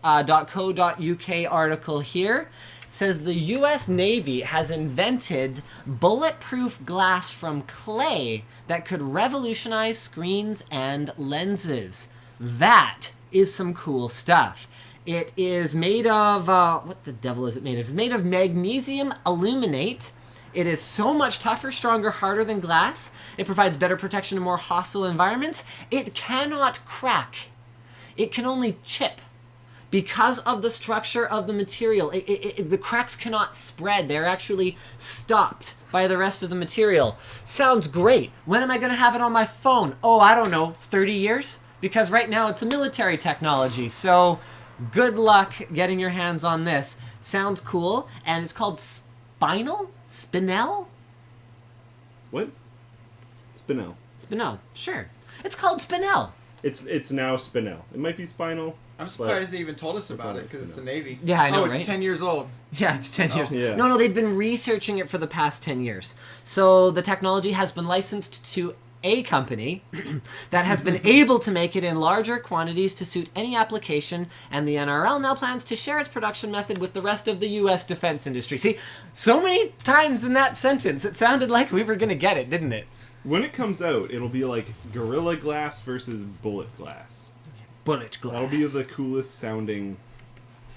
ibtimes.co.uk article here says the U.S. Navy has invented bulletproof glass from clay that could revolutionize screens and lenses. That is some cool stuff. It is made of, what the devil is it made of? It's made of magnesium aluminate. It is so much tougher, stronger, harder than glass. It provides better protection in more hostile environments. It cannot crack. It can only chip. Because of the structure of the material, the cracks cannot spread. They're actually stopped by the rest of the material. Sounds great. When am I going to have it on my phone? Oh, I don't know, 30 years? Because right now it's a military technology, so good luck getting your hands on this. Sounds cool, and it's called Spinel? What? Spinel. Spinel, sure. It's called Spinel. It's now Spinel. It might be Spinal. I'm surprised they even told us about it because it's the Navy. Yeah, I know, Oh, it's right? 10 years old. Yeah, it's 10 years. Yeah. No, they've been researching it for the past 10 years. So the technology has been licensed to a company that has been able to make it in larger quantities to suit any application, and the NRL now plans to share its production method with the rest of the U.S. defense industry. See, so many times in that sentence, it sounded like we were going to get it, didn't it? When it comes out, it'll be like Gorilla Glass versus Bullet Glass. Bullet glass. That'll be the coolest sounding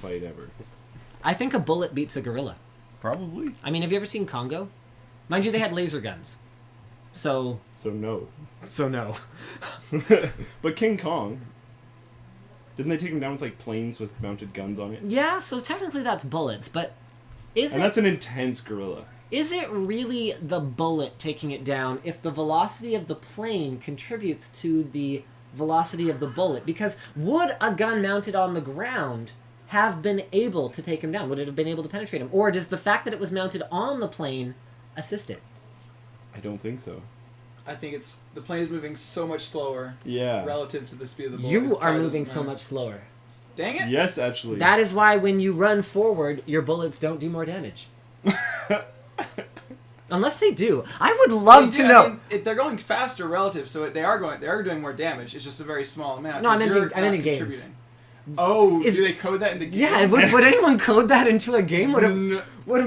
fight ever. I think a bullet beats a gorilla. Probably. I mean, have you ever seen Congo? Mind you, they had laser guns. So no. no. But King Kong, didn't they take him down with like planes with mounted guns on it? Yeah, so technically that's bullets, but That's an intense gorilla. Is it really the bullet taking it down if the velocity of the plane contributes to the velocity of the bullet? Because would a gun mounted on the ground have been able to take him down? Would it have been able to penetrate him? Or does the fact that it was mounted on the plane assist it? I don't think so. I think it's the plane is moving so much slower Yeah. relative to the speed of the bullet. You it are probably moving doesn't so matter. much slower. Dang it! Yes, actually. That is why when you run forward, your bullets don't do more damage. Unless they do. I would love They to do, know. I mean, they're going faster relative, so they are doing more damage. It's just a very small amount. No, I 'cause meant you're in- I meant not in games. contributing. Oh, Is- do they code that into games? Yeah, would anyone code that into a game? Would it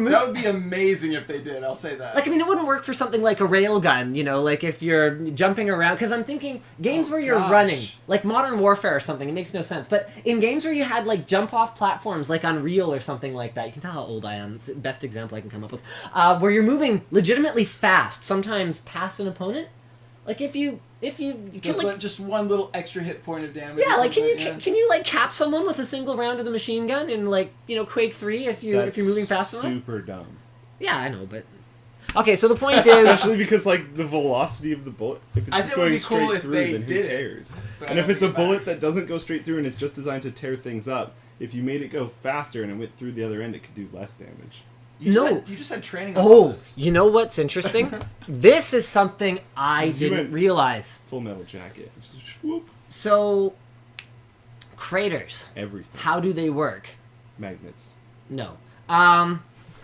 That would be amazing if they did. I'll say that. Like, I mean, it wouldn't work for something like a railgun, you know, like if you're jumping around. Because I'm thinking games where you're gosh. running, like Modern Warfare or something, it makes no sense. But in games where you had, like, jump-off platforms, like Unreal or something like that, you can tell how old I am. It's the best example I can come up with. Where you're moving legitimately fast, sometimes past an opponent. Like, if you can, just, like... just one little extra hit point of damage. Yeah, or like, something, can you, like, cap someone with a single round of the machine gun in, like, you know, Quake 3 if you're moving fast enough? Super dumb. Yeah, I know, but... Okay, so the point is... Especially because, like, the velocity of the bullet, if it's I just think it would going be cool straight if through, they then who did it, cares? but I And if don't it's a think it bullet matters. that doesn't go straight through and it's just designed to tear things up, if you made it go faster and it went through the other end, it could do less damage. You just No. had, you just had training on all Oh, this. you know what's interesting? This is something I You didn't went- realize. Full Metal Jacket. It's just, whoop, So, craters, everything. how do they work? Magnets. No.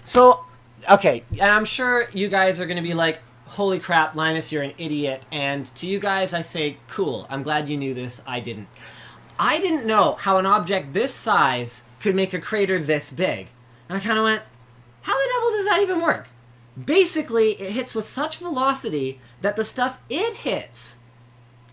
So, okay, and I'm sure you guys are going to be like, holy crap, Linus, you're an idiot. And to you guys, I say, cool, I'm glad you knew this. I didn't. I didn't know how an object this size could make a crater this big. And I kind of went, how the devil does that even work? Basically, it hits with such velocity that the stuff it hits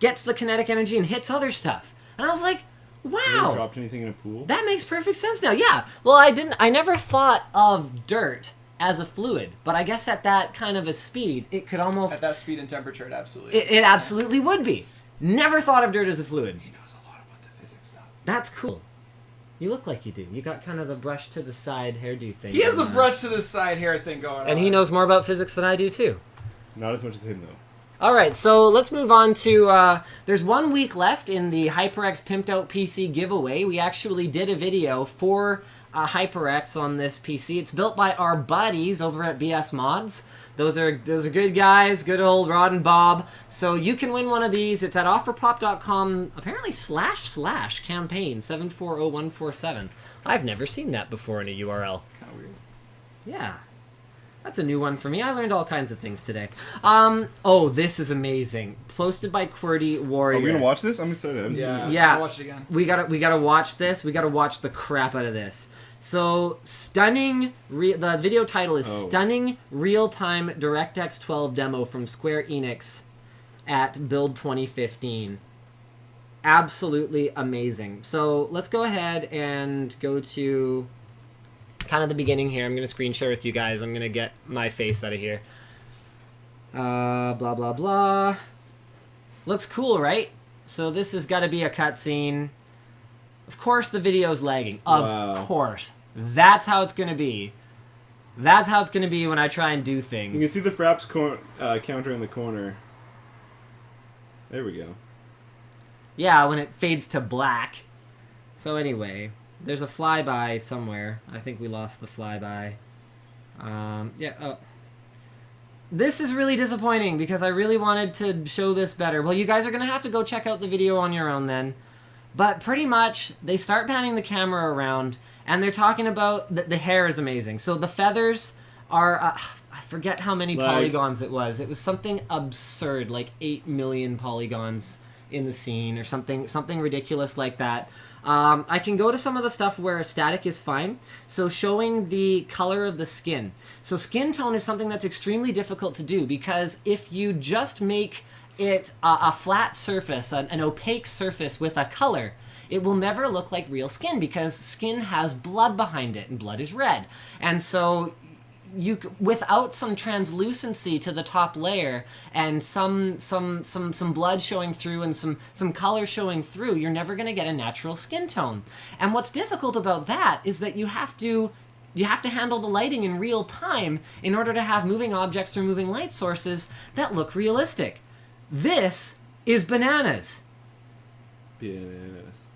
gets the kinetic energy and hits other stuff. And I was like, Have you ever wow, dropped anything in a pool? that makes perfect sense now. Yeah. Well, I never thought of dirt as a fluid, but I guess at that kind of a speed, it could almost... At that speed and temperature, it absolutely. It absolutely would be. Never thought of dirt as a fluid. He knows a lot about the physics stuff. That's cool. You look like you do. You got kind of the brush to the side hairdo thing. He has the going on. brush to the side hair thing going on. And he knows more about physics than I do, too. Not as much as him, though. All right, so let's move on to, there's 1 week left in the HyperX Pimped Out PC giveaway. We actually did a video for HyperX on this PC. It's built by our buddies over at BS Mods. Those are good guys, good old Rod and Bob. So you can win one of these. It's at offerpop.com, apparently / campaign 740147. I've never seen that before in a URL. Kind of weird. Yeah. That's a new one for me. I learned all kinds of things today. Oh, this is amazing. Posted by QWERTY Warrior. Are we gonna watch this? I'm excited. I haven't seen Yeah. it. Yeah. I'll watch it again. We gotta watch this. We gotta watch the crap out of this. So, stunning... the video title is Oh. Stunning Real-Time DirectX 12 Demo from Square Enix at Build 2015. Absolutely amazing. So, let's go ahead and go to kind of the beginning here. I'm going to screen share with you guys. I'm going to get my face out of here. Blah, blah, blah. Looks cool, right? So this has got to be a cutscene. Of course the video's lagging. Of Wow. course. That's how it's going to be. That's how it's going to be when I try and do You things. can see the Fraps counter in the corner. There we go. Yeah, when it fades to black. So anyway, there's a flyby somewhere. I think we lost the flyby. Yeah, oh. This is really disappointing because I really wanted to show this better. Well, you guys are going to have to go check out the video on your own then. But pretty much, they start panning the camera around, and they're talking about the hair is amazing. So the feathers are, I forget how many Like- polygons it was. It was something absurd, like 8 million polygons in the scene or something ridiculous like that. I can go to some of the stuff where static is fine. So showing the color of the skin. So skin tone is something that's extremely difficult to do because if you just make it a flat surface, an opaque surface with a color, it will never look like real skin because skin has blood behind it and blood is red. And so without some translucency to the top layer and some blood showing through and some color showing through, you're never going to get a natural skin tone. And what's difficult about that is that you have to handle the lighting in real time in order to have moving objects or moving light sources that look realistic. This is bananas. Bananas.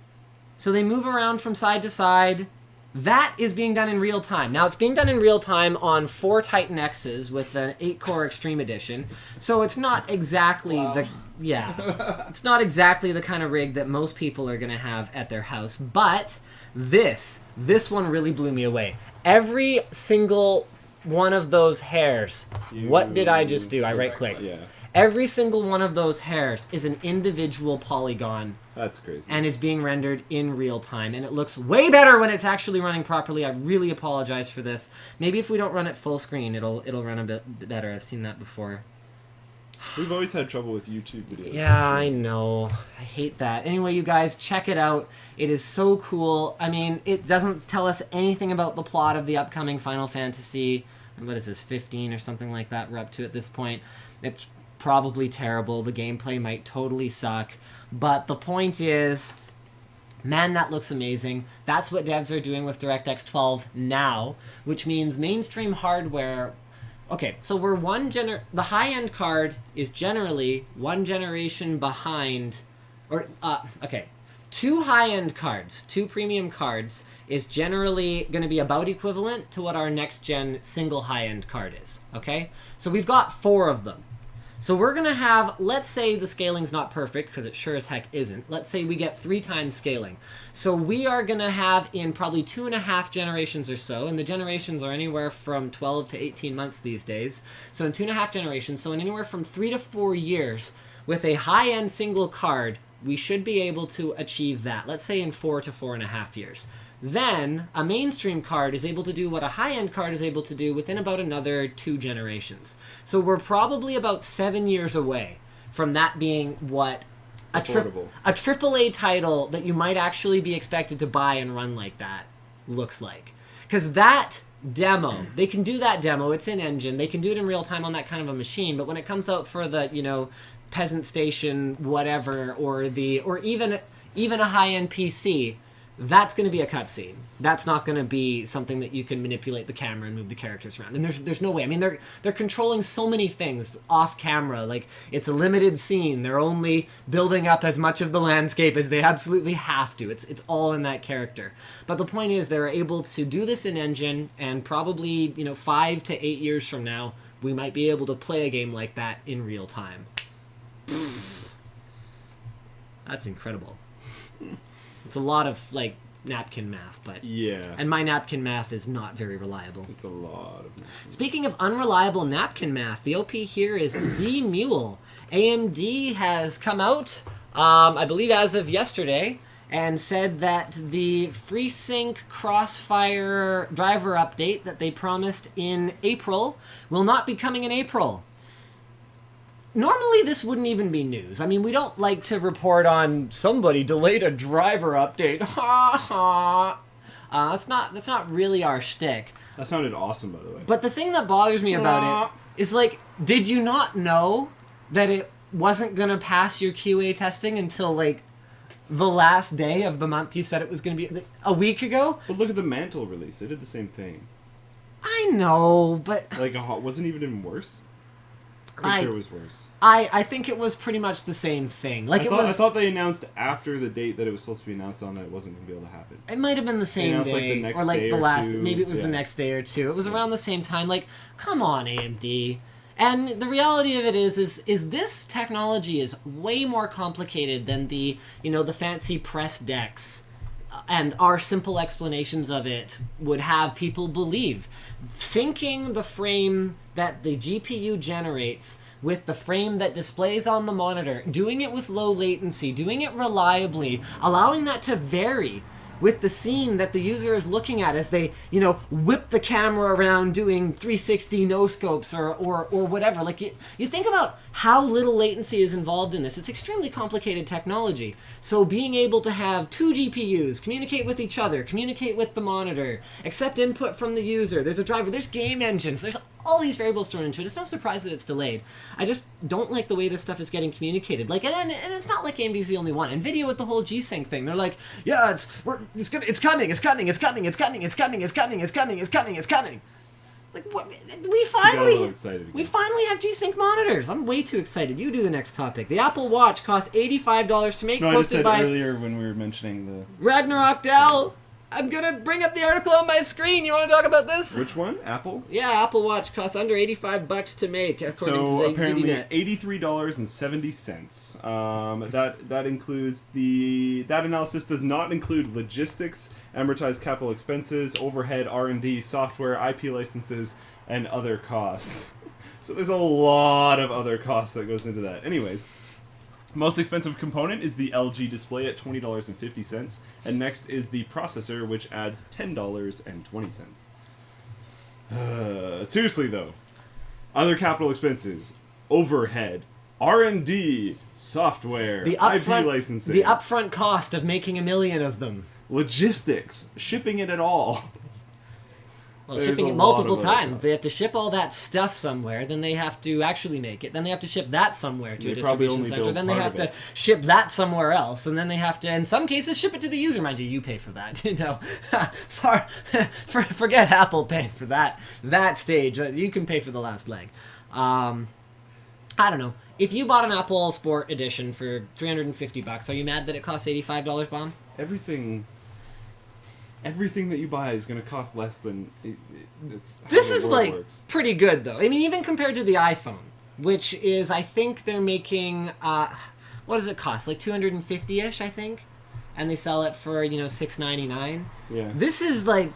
So they move around from side to side. That is being done in real time. Now, it's being done in real time on 4 Titan X's with an 8-core Extreme Edition. So it's not exactly it's not exactly the kind of rig that most people are going to have at their house. But this one really blew me away. Every single one of those hairs. What did I just do? I right-clicked. Yeah. Every single one of those hairs is an individual polygon. That's crazy. And is being rendered in real time. And it looks way better when it's actually running properly. I really apologize for this. Maybe if we don't run it full screen, it'll run a bit better. I've seen that before. We've always had trouble with YouTube videos. Yeah, I know. I hate that. Anyway, you guys, check it out. It is so cool. I mean, it doesn't tell us anything about the plot of the upcoming Final Fantasy. What is this, 15 or something like that we're up to at this point. It's probably terrible. The gameplay might totally suck. But the point is, man, that looks amazing. That's what devs are doing with DirectX 12 now, which means mainstream hardware. Okay, so we're the high-end card is generally one generation behind, or, okay, 2 high-end cards, 2 premium cards is generally going to be about equivalent to what our next-gen single high-end card is, okay? So we've got 4 of them. So we're going to have, let's say the scaling's not perfect, because it sure as heck isn't. Let's say we get 3 times scaling. So we are going to have in probably 2.5 generations or so, and the generations are anywhere from 12 to 18 months these days. So in 2.5 generations, so in anywhere from 3 to 4 years, with a high-end single card, we should be able to achieve that. Let's say in 4 to 4.5 years. Then, a mainstream card is able to do what a high-end card is able to do within about another 2 generations. So we're probably about 7 years away from that being what a AAA title that you might actually be expected to buy and run like that looks like. Because that demo, they can do that demo, it's in engine, they can do it in real time on that kind of a machine, but when it comes out for the, peasant station, whatever, or even a high-end PC, that's going to be a cutscene. That's not going to be something that you can manipulate the camera and move the characters around. And there's no way. I mean, they're controlling so many things off camera. Like, it's a limited scene. They're only building up as much of the landscape as they absolutely have to. It's all in that character. But the point is, they're able to do this in engine, and probably 5 to 8 years from now, we might be able to play a game like that in real time. That's incredible. It's a lot of, napkin math, but... Yeah. And my napkin math is not very reliable. It's a lot of napkin. Speaking of unreliable napkin math, the OP here is Z-Mule. AMD has come out, I believe as of yesterday, and said that the Freesync Crossfire driver update that they promised in April will not be coming in April. Normally, this wouldn't even be news. I mean, we don't like to report on somebody delayed a driver update. Ha ha. That's not really our shtick. That sounded awesome, by the way. But the thing that bothers me about it is, did you not know that it wasn't going to pass your QA testing until, the last day of the month you said it was going to be? A week ago? But look at the Mantle release. They did the same thing. I know, but... wasn't even worse? I'm sure it was worse. I think it was pretty much the same thing. I thought they announced after the date that it was supposed to be announced on that it wasn't going to be able to happen. It might have been the same day, the next or day the last. two. Maybe it was the next day or two. It was around the same time. Come on, AMD. And the reality of it is this technology is way more complicated than the fancy press decks. And our simple explanations of it would have people believe. Syncing the frame that the GPU generates with the frame that displays on the monitor, doing it with low latency, doing it reliably, allowing that to vary with the scene that the user is looking at as they, whip the camera around doing 360 no scopes or whatever. Like you think about how little latency is involved in this. It's extremely complicated technology. So being able to have 2 GPUs, communicate with each other, communicate with the monitor, accept input from the user, there's a driver, there's game engines, there's all these variables thrown into it. It's no surprise that it's delayed. I just don't like the way this stuff is getting communicated. Like, and it's not like AMD's the only one. NVIDIA with the whole G-Sync thing, they're like, yeah, it's coming. Like, what? We finally have G-Sync monitors. I'm way too excited. You do the next topic. The Apple Watch costs $85 to make. No, I just said by earlier when we were mentioning the Ragnarok Dell. I'm gonna bring up the article on my screen. You want to talk about this? Which one? Apple? Yeah, Apple Watch costs under $85 to make, according so to apparently ZDNet. $83.70. That includes that analysis does not include logistics, amortized capital expenses, overhead, R&D, software, IP licenses, and other costs. So there's a lot of other costs that goes into that. Anyways. Most expensive component is the LG display at $20.50, and next is the processor, which adds $10.20. Seriously though, other capital expenses, overhead, R&D, software, IP licensing, the upfront cost of making 1 million of them, logistics, shipping it at all. Well, There's shipping a it lot multiple of other times. costs. They have to ship all that stuff somewhere, then they have to actually make it, then they have to ship that somewhere to a They probably distribution only center, build then they part have of to it. ship that somewhere else, and then they have to, in some cases, ship it to the user. Mind you, you pay for that. Forget Apple paying for that stage. You can pay for the last leg. I don't know. If you bought an Apple Sport Edition for $350, are you mad that it costs $85, Bomb? Everything that you buy is going to cost less than it's. How This the is world like works. pretty good though. I mean, even compared to the iPhone, which is, I think they're making what does it cost? Like 250-ish, I think, and they sell it for $699. Yeah. This is like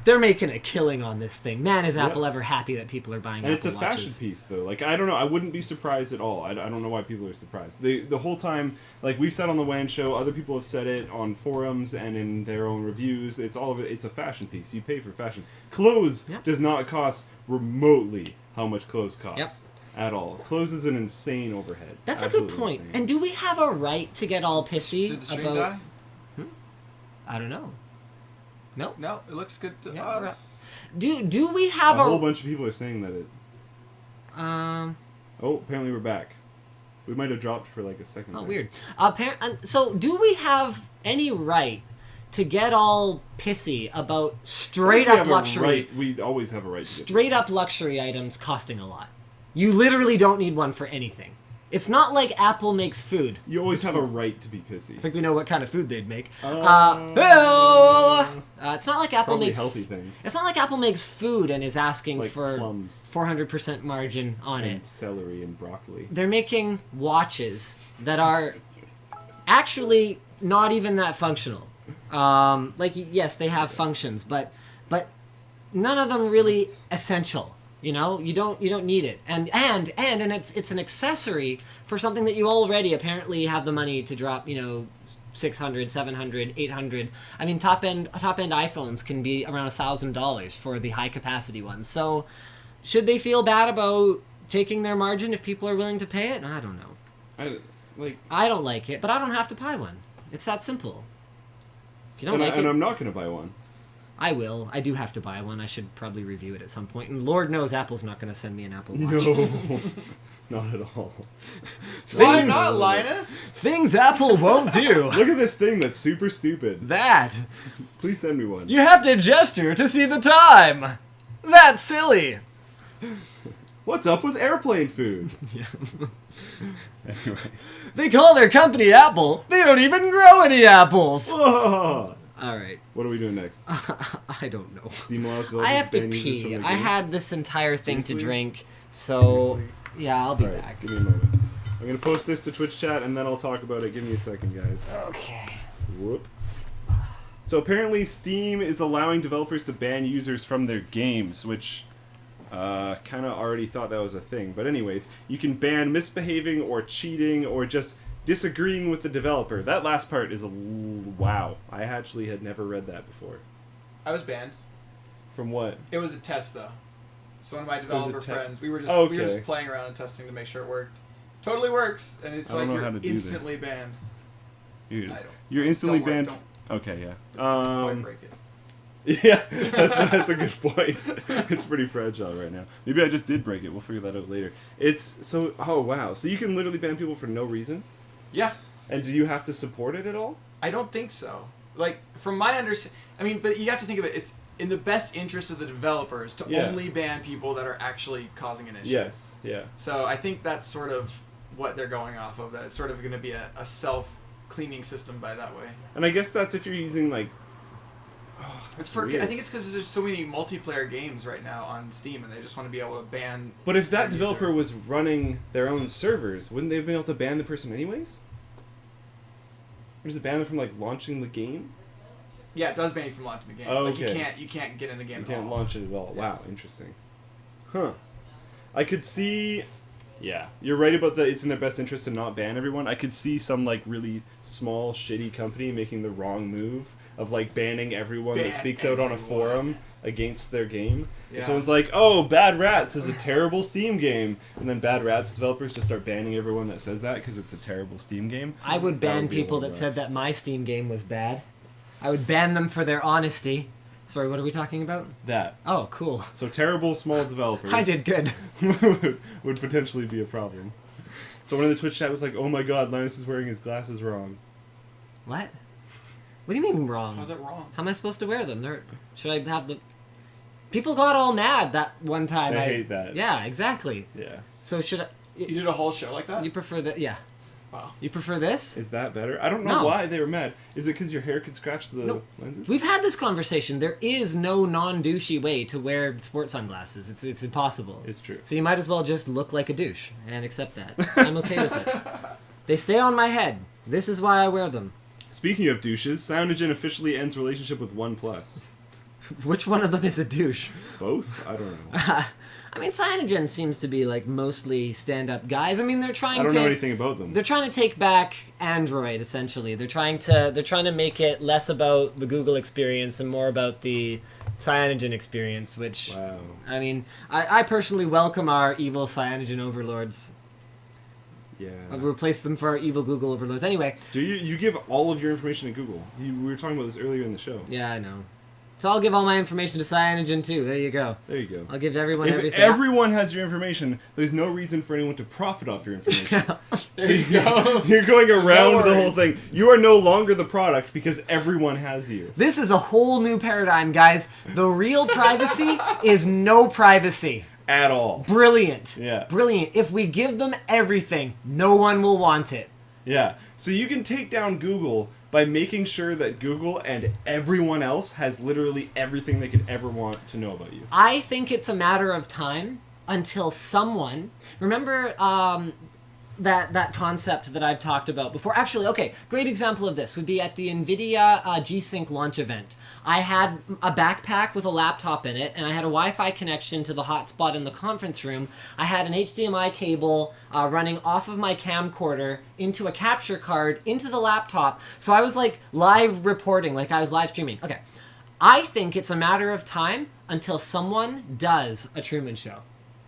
they're making a killing on this thing. Man, is Yep. Apple ever happy that people are buying And Apple it's a Watches. fashion piece, though. Like, I don't know. I wouldn't be surprised at all. I don't know why people are surprised. The whole time, like, we've said on the WAN show, other people have said it on forums and in their own reviews. It's all of it. It's a fashion piece. You pay for fashion. Clothes Yep. does not cost remotely how much clothes cost. Yep. At all. Clothes is an insane overhead. That's a good Absolutely point. insane. And do we have a right to get all pissy Did the stream about? die? I don't know. Nope. No, it looks good to Yeah, us. Do we have a whole bunch of people are saying that it... um? Oh, apparently we're back. We might have dropped for like a second. Oh, there. weird. So, do we have any right to get all pissy about straight We up have a luxury, right- we always have a right to get straight up luxury items costing a lot? You literally don't need one for anything. It's not like Apple makes food. You always have a right to be pissy. I think we know what kind of food they'd make. It's not like Apple Probably makes healthy things. It's not like Apple makes food and is asking Like for plums 400% margin on and it. celery and broccoli. They're making watches that are actually not even that functional. Like, yes, they have functions, but none of them really essential. You don't need it, and it's an accessory for something that you already apparently have the money to drop. $600, $700, $800. I mean, top end iPhones can be around $1,000 for the high capacity ones. So, should they feel bad about taking their margin if people are willing to pay it? I don't know. I don't like it, but I don't have to buy one. It's that simple. If you don't like it, and I'm not going to buy one. I will. I do have to buy one. I should probably review it at some point. And Lord knows Apple's not going to send me an Apple Watch. No, not at all. Why not, Linus? Things Apple won't do. Look at this thing that's super stupid. That. Please send me one. You have to gesture to see the time. That's silly. What's up with airplane food? Anyway. They call their company Apple. They don't even grow any apples. Whoa. All right. What are we doing next? I don't know. Demoralize I have to ban users from pee. the I game? had this entire thing to Seriously? drink, so Seriously? yeah, I'll be Alright, back. give me a moment. I'm going to post this to Twitch chat and then I'll talk about it. Give me a second, guys. Okay. Whoop. So apparently Steam is allowing developers to ban users from their games, which kind of already thought that was a thing. But anyways, you can ban misbehaving or cheating or just disagreeing with the developer. That last part is wow. I actually had never read that before. I was banned. From what? It was a test though. So one of my developer friends, we were just Okay. playing around and testing to make sure it worked. Totally works, and it's I don't like know how you're to do instantly this. banned. You're instantly Don't worry, banned. Okay, yeah. Don't break it. Yeah, that's a good point. It's pretty fragile right now. Maybe I just did break it. We'll figure that out later. It's so. Oh wow. So you can literally ban people for no reason. Yeah. And do you have to support it at all? I don't think so. Like from my understanding, I mean, but you have to think of it. It's in the best interest of the developers to only ban people that are actually causing an issue. Yes. Yeah. So I think that's sort of what they're going off of. That it's sort of going to be a self-cleaning system by that way. And I guess that's if you're using like. It's for. Weird. I think it's because there's so many multiplayer games right now on Steam, and they just want to be able to ban. But if that their developer user. was running their own servers, wouldn't they have been able to ban the person anyways? Or does it ban them from like launching the game? Yeah, it does ban you from launching the game. Oh, Like okay. you can't get in the game You at can't all. launch it at all. Yeah. Wow, interesting. Huh. I could see. Yeah, you're right about that. It's in their best interest to not ban everyone. I could see some like really small, shitty company making the wrong move of like banning everyone that Ban speaks out on a everyone. forum against their game. Yeah. And someone's like, "Oh, Bad Rats is a terrible Steam game," and then Bad Rats developers just start banning everyone that says that because it's a terrible Steam game. I would That ban would be a people little that rough. said that my Steam game was bad. I would ban them for their honesty. Sorry, what are we talking about? That. Oh, cool. So terrible small developers. I did good. would potentially be a problem. Someone in the Twitch chat was like, "Oh my God, Linus is wearing his glasses wrong." What? What do you mean wrong? How's that wrong? How am I supposed to wear them? Should I have the... People got all mad that one time. I hate that. Yeah, exactly. Yeah. So should I... You did a whole show like that? You prefer that? Yeah. Wow. You prefer this? Is that better? I don't know No. why they were mad. Is it because your hair could scratch the No. lenses? We've had this conversation. There is no non-douchey way to wear sports sunglasses. It's impossible. It's true. So you might as well just look like a douche and accept that. I'm okay with it. They stay on my head. This is why I wear them. Speaking of douches, Cyanogen officially ends relationship with OnePlus. Which one of them is a douche? Both? I don't know. I mean, Cyanogen seems to be like mostly stand-up guys. I mean, they're trying I don't to... know anything about them. They're trying to take back Android, essentially. They're trying to make it less about the Google experience and more about the Cyanogen experience, which... Wow. I mean, I personally welcome our evil Cyanogen overlords. Yeah. I'll replace them for our evil Google overlords. Anyway, Do you give all of your information to Google? We were talking about this earlier in the show. yeah, I know. So I'll give all my information to Cyanogen, too. There you go. There you go. I'll give everyone If everything. everyone has your information, there's no reason for anyone to profit off your information. There you go. You're going So no around the whole worries. thing. You are no longer the product because everyone has you. This is a whole new paradigm, guys. The real privacy is no privacy. At all. Brilliant. Yeah. Brilliant. If we give them everything, no one will want it. Yeah. So you can take down Google by making sure that Google and everyone else has literally everything they could ever want to know about you. I think it's a matter of time until someone... Remember that concept that I've talked about before? Actually, okay, great example of this would be at the NVIDIA G-Sync launch event. I had a backpack with a laptop in it, and I had a Wi-Fi connection to the hotspot in the conference room. I had an HDMI cable running off of my camcorder into a capture card into the laptop, so I was like live reporting, like I was live streaming. Okay, I think it's a matter of time until someone does a Truman Show.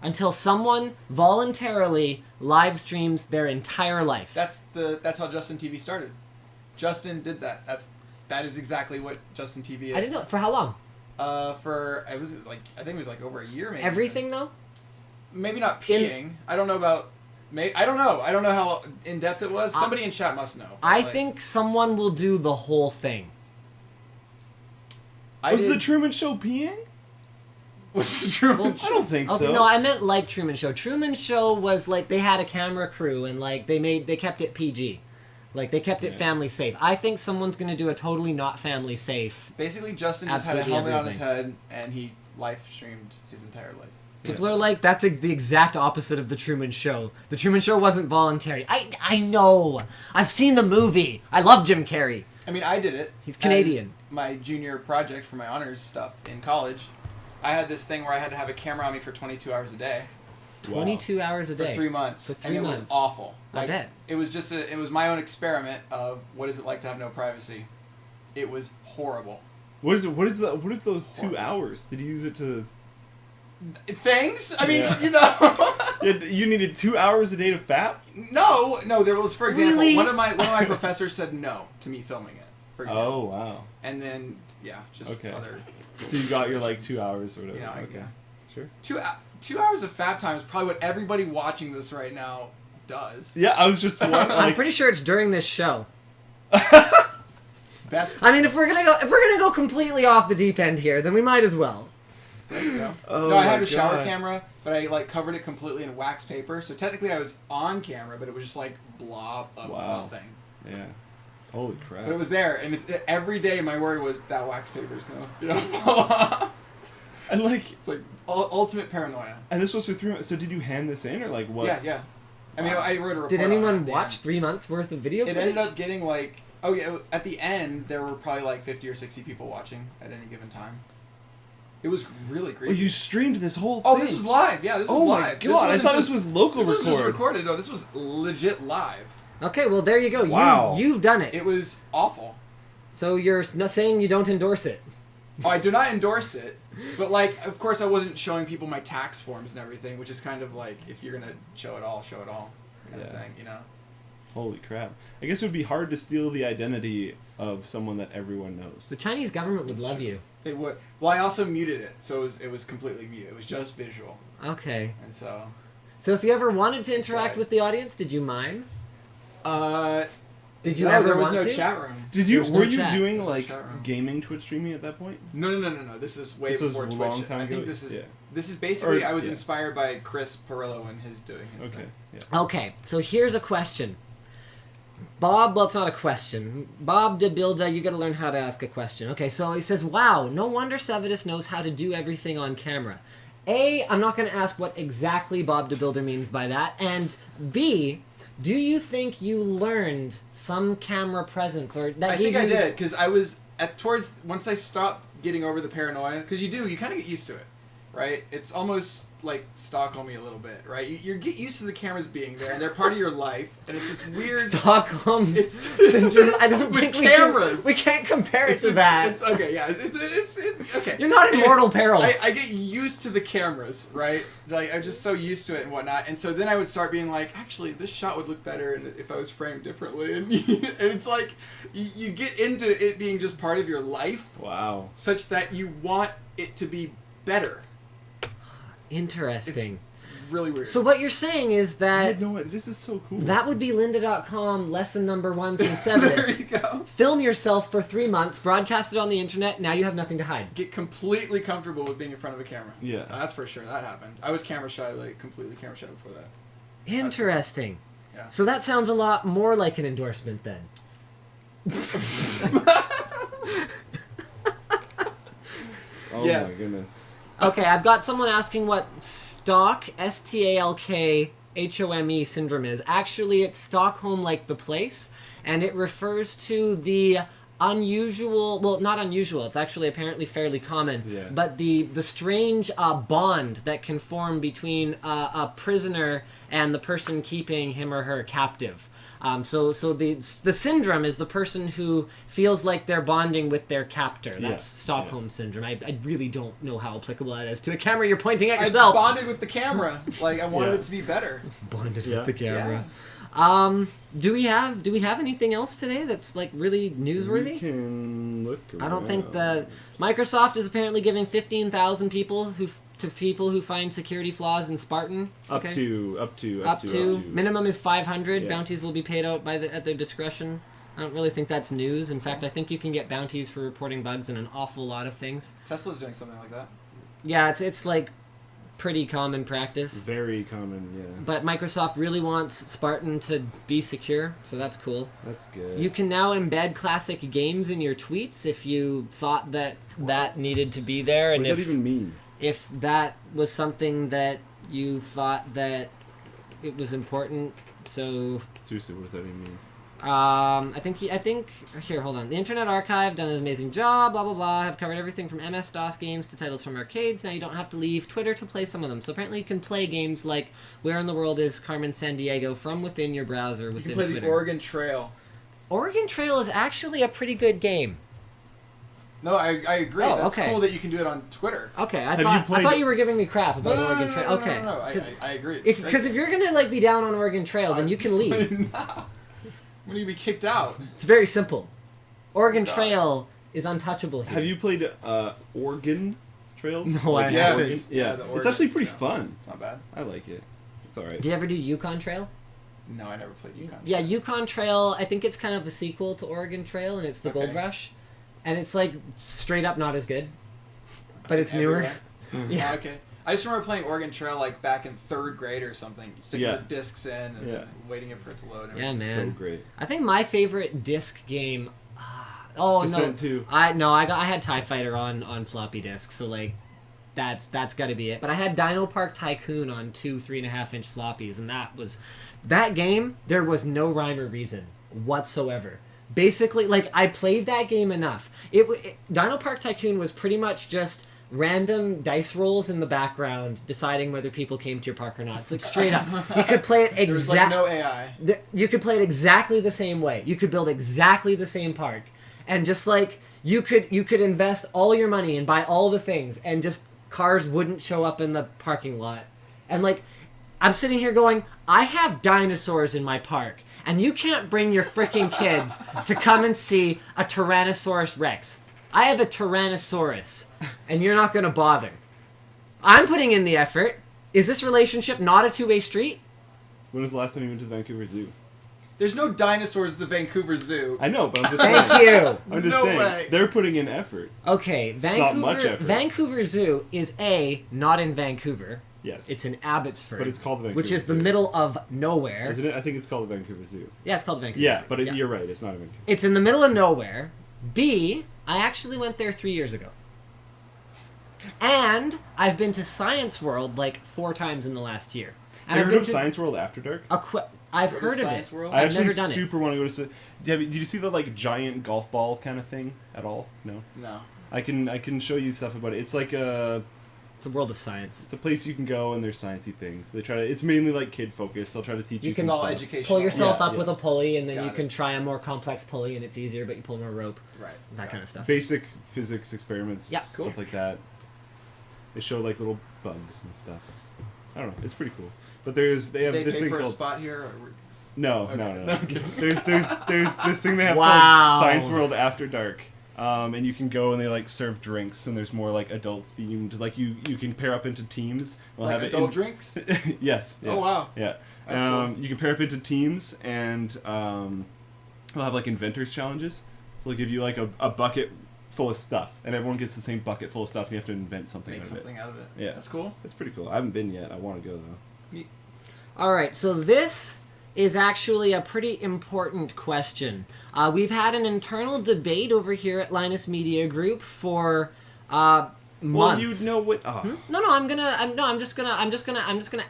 Until someone voluntarily live streams their entire life. That's how Justin TV started. Justin did that. That is exactly what Justin TV is. I didn't know. For how long? It was like I think it was like over a year maybe. Everything though? Maybe not peeing. I don't know about. I don't know. I don't know how in depth it was. Somebody in chat must know. I Like, think someone will do the whole thing. I Was did, the Truman Show peeing? was the Truman I Show. don't think Okay, so. no, I meant like Truman Show. Truman Show was like they had a camera crew and like they kept it PG. Like they kept it Yeah. family safe. I think someone's gonna do a totally not family safe. Basically, Justin just had a Absolutely helmet on his everything. head and he live streamed his entire life. People are like, that's the exact opposite of the Truman Show. The Truman Show wasn't voluntary. I know. I've seen the movie. I love Jim Carrey. I mean, I did it. He's Canadian. As my junior project for my honors stuff in college, I had this thing where I had to have a camera on me for 22 hours a day. 22 hours a for day. 3 months. For 3 and months. It was awful. I bet. It was just it was my own experiment of what is it like to have no privacy. It was horrible. What is it? What is those 2 hours? Did you use it to? Things? I mean, Yeah. you know. You needed 2 hours a day to fap? No. There was, for example, Really? one of my professors said no to me filming it. For example. Oh wow. And then just Okay. other. So you got your like 2 hours or whatever. You know, okay. Sure. 2 hours of fab time is probably what everybody watching this right now does. Yeah, I was just I'm like. pretty sure it's during this show. Best. I mean, if we're gonna go completely off the deep end here, then we might as well. There you go. Oh No, I had my a shower God. camera, but I like covered it completely in wax paper. So technically, I was on camera, but it was just like blob of Wow. nothing. Yeah. Holy crap. But it was there, and every day my worry was that wax paper's gonna fall off. And like. It's like ultimate paranoia. And this was for 3 months. So did you hand this in or like what? Yeah. I mean, Wow. I wrote a report. Did on it anyone at the watch end. 3 months worth of video It footage? ended up getting like, at the end there were probably like 50 or 60 people watching at any given time. It was really Oh, creepy. you streamed this whole thing. Oh, this was live. Yeah, this was Oh live. my This God! I wasn't thought just- this was local This was just record. recorded. No, this was legit live. Okay, well there you go. Wow. You've done it. It was awful. So you're not saying you don't endorse it. Oh, I do not endorse it, but like, of course, I wasn't showing people my tax forms and everything, which is kind of like, if you're gonna show it all kind of Yeah. thing, you know. Holy crap! I guess it would be hard to steal the identity of someone that everyone knows. The Chinese government would love you. They would. Well, I also muted it, so it was completely mute. It was just visual, Okay. and so. So if you ever wanted to interact Right. with the audience, did you mime? Did you no, ever there was want no to? chat room. Did you? There's no Were you chat. doing There's no like chat room. gaming Twitch streaming at that point? No. This is way This was before a Twitch. long time I think ago? this is Yeah. this is basically. Or- I was yeah. inspired by Chris Perillo and his doing his Okay. thing. Yeah. Okay, so here's a question. Bob, well, it's not a question. Bob DeBilda, you gotta learn how to ask a question. Okay, so he says, wow, no wonder Sevidus knows how to do everything on camera. A, I'm not gonna ask what exactly Bob DeBilder means by that. And B, do you think you learned some camera presence or that I think gave I you- did because I was once I stopped getting over the paranoia, because you kind of get used to it, right? It's almost like Stockholm-y a little bit, right? You get used to the cameras being there and they're part of your life, and it's this weird. Stockholm It's syndrome. I don't with think cameras. we can't compare it to that. It's okay, yeah. It's okay. You're not in Anyways, mortal peril. I get used to the cameras, right? Like I'm just so used to it and whatnot, and so then I would start being like, actually, this shot would look better if I was framed differently, and it's like you get into it being just part of your life, Wow. such that you want it to be better. Interesting. Really weird. So what you're saying is I that had no idea. This is so cool. that would be lynda.com lesson number 1 from there Sevidus. you go. Film yourself for 3 months, broadcast it on the internet, now you have nothing to hide. Get completely comfortable with being in front of a camera. Yeah. That's for sure. That happened. I was camera shy, like completely camera shy before that. Interesting. Yeah. So that sounds a lot more like an endorsement then. Oh Yes. my goodness. Okay, I've got someone asking what stalk, STALKHOME syndrome is. Actually, it's Stockholm like the place, and it refers to the unusual, well, not unusual, it's actually apparently fairly common, Yeah. but the strange bond that can form between a prisoner and the person keeping him or her captive. So the syndrome is the person who feels like they're bonding with their captor. That's Yeah, Stockholm syndrome. I really don't know how applicable that is to a camera you're pointing at I yourself. bonded with the camera. Like I wanted Yeah. it to be better. Bonded Yeah. with the camera. Yeah. Do we have anything else today that's like really We newsworthy? can look I don't think around. that Microsoft is apparently giving 15,000 people who find security flaws in Spartan. Up Okay. to Minimum is 500. Yeah. Bounties will be paid out at their discretion. I don't really think that's news. In fact, I think you can get bounties for reporting bugs in an awful lot of things. Tesla's doing something like that. Yeah, it's like pretty common practice. Very common, yeah. But Microsoft really wants Spartan to be secure, so that's cool. That's good. You can now embed classic games in your tweets if you thought that needed to be there, what and does that even mean? if that was something that you thought that it was important. So Seriously, what does that even mean? I think here, hold on. The Internet Archive done an amazing job, blah blah blah. Have covered everything from MS-DOS games to titles from arcades. Now you don't have to leave Twitter to play some of them. So apparently you can play games like Where in the World is Carmen Sandiego from within your browser within You can play Twitter. the Oregon Trail. Oregon Trail is actually a pretty good game. No, I agree. Oh, That's okay. cool that you can do it on Twitter. Okay, I Have you thought played- you were giving me crap about No, Oregon Trail. Okay, No, I agree. Because if you're gonna like be down on Oregon Trail, then you can leave. No. When you be kicked out? It's very simple. Oregon God. Trail is untouchable here. Have you played Oregon Trail? No, I Yes. Oregon? Yeah, Yeah, the it's Oregon actually pretty Trail. fun. It's not bad. I like it. It's all right. Did you ever do Yukon Trail? No, I never played Yukon. Yeah, Yukon Trail, I think it's kind of a sequel to Oregon Trail, and it's the Gold Okay. Rush. And it's like straight up not as good. But it's newer. Everywhere? Yeah. Okay. I just remember playing Oregon Trail like back in 3rd grade or something. Sticking Yeah. the discs in and Yeah. waiting for it to load. And Yeah, everything. man. So great. I think my favorite disc game. Oh Descent no, 2. I had TIE Fighter on floppy disks, so like that's got to be it. But I had Dino Park Tycoon on 2 3.5-inch floppies, and that game. There was no rhyme or reason whatsoever. Basically, like I played that game enough. Dino Park Tycoon was pretty much just random dice rolls in the background deciding whether people came to your park or not. It's like straight up. You could play it There was like exactly. no AI. You could play it exactly the same way. You could build exactly the same park, and just like you could invest all your money and buy all the things, and just cars wouldn't show up in the parking lot. And like, I'm sitting here going, I have dinosaurs in my park, and you can't bring your freaking kids to come and see a Tyrannosaurus Rex. I have a Tyrannosaurus, and you're not gonna bother. I'm putting in the effort. Is this relationship not a two-way street? When was the last time you went to the Vancouver Zoo? There's no dinosaurs at the Vancouver Zoo. I know, but I'm just Thank saying. you. I'm just No saying. way. They're putting in effort. Okay, not much effort. Vancouver Zoo is not in Vancouver. Yes. It's in Abbotsford. But it's called the Vancouver which is the Zoo. middle of nowhere. Isn't it? I think it's called the Vancouver Zoo. Yeah, it's called the Vancouver Yeah, Zoo. but you're right. It's not a Vancouver. It's in the middle of nowhere. B, I actually went there 3 years ago. And I've been to Science World like 4 times in the last year. And Have I've you heard been of to Science World After Dark? I've Go to heard of Science it. World? I I've actually never done it. super want to go to. Did you see the like giant golf ball kind of thing at all? No. No. I can show you stuff about it. It's like It's a world of science. it's a place you can go and there's sciencey things. They try to. It's mainly like kid focused. They'll try to teach you. You can It's some all stuff. educational. Pull yourself Yeah, up yeah. with a pulley, and then Got you it. can try a more complex pulley, and it's easier, but you pull more rope. Right. That kind of stuff. Basic physics experiments. Yeah. Stuff Cool. like that. They show like little bugs and stuff. I don't know. It's pretty cool. But they have They this pay thing for a called. spot here. Or... No, Okay. no. Okay. There's this thing they have Wow. called Science World After Dark, and you can go and they like serve drinks and there's more like adult themed. Like you can pair up into teams. We'll Like have adult it drinks? in, yes. Yeah, Oh, wow. Yeah. That's cool. You can pair up into teams and we'll have like inventors challenges. So they'll give you like a bucket full of stuff, and everyone gets the same bucket full of stuff, and you have to invent something Make out of something it. out of it. Yeah. That's cool. It's pretty cool. I haven't been yet. I want to go though. All right, so this is actually a pretty important question. We've had an internal debate over here at Linus Media Group for months. Well, you know what? Oh. No, I'm just gonna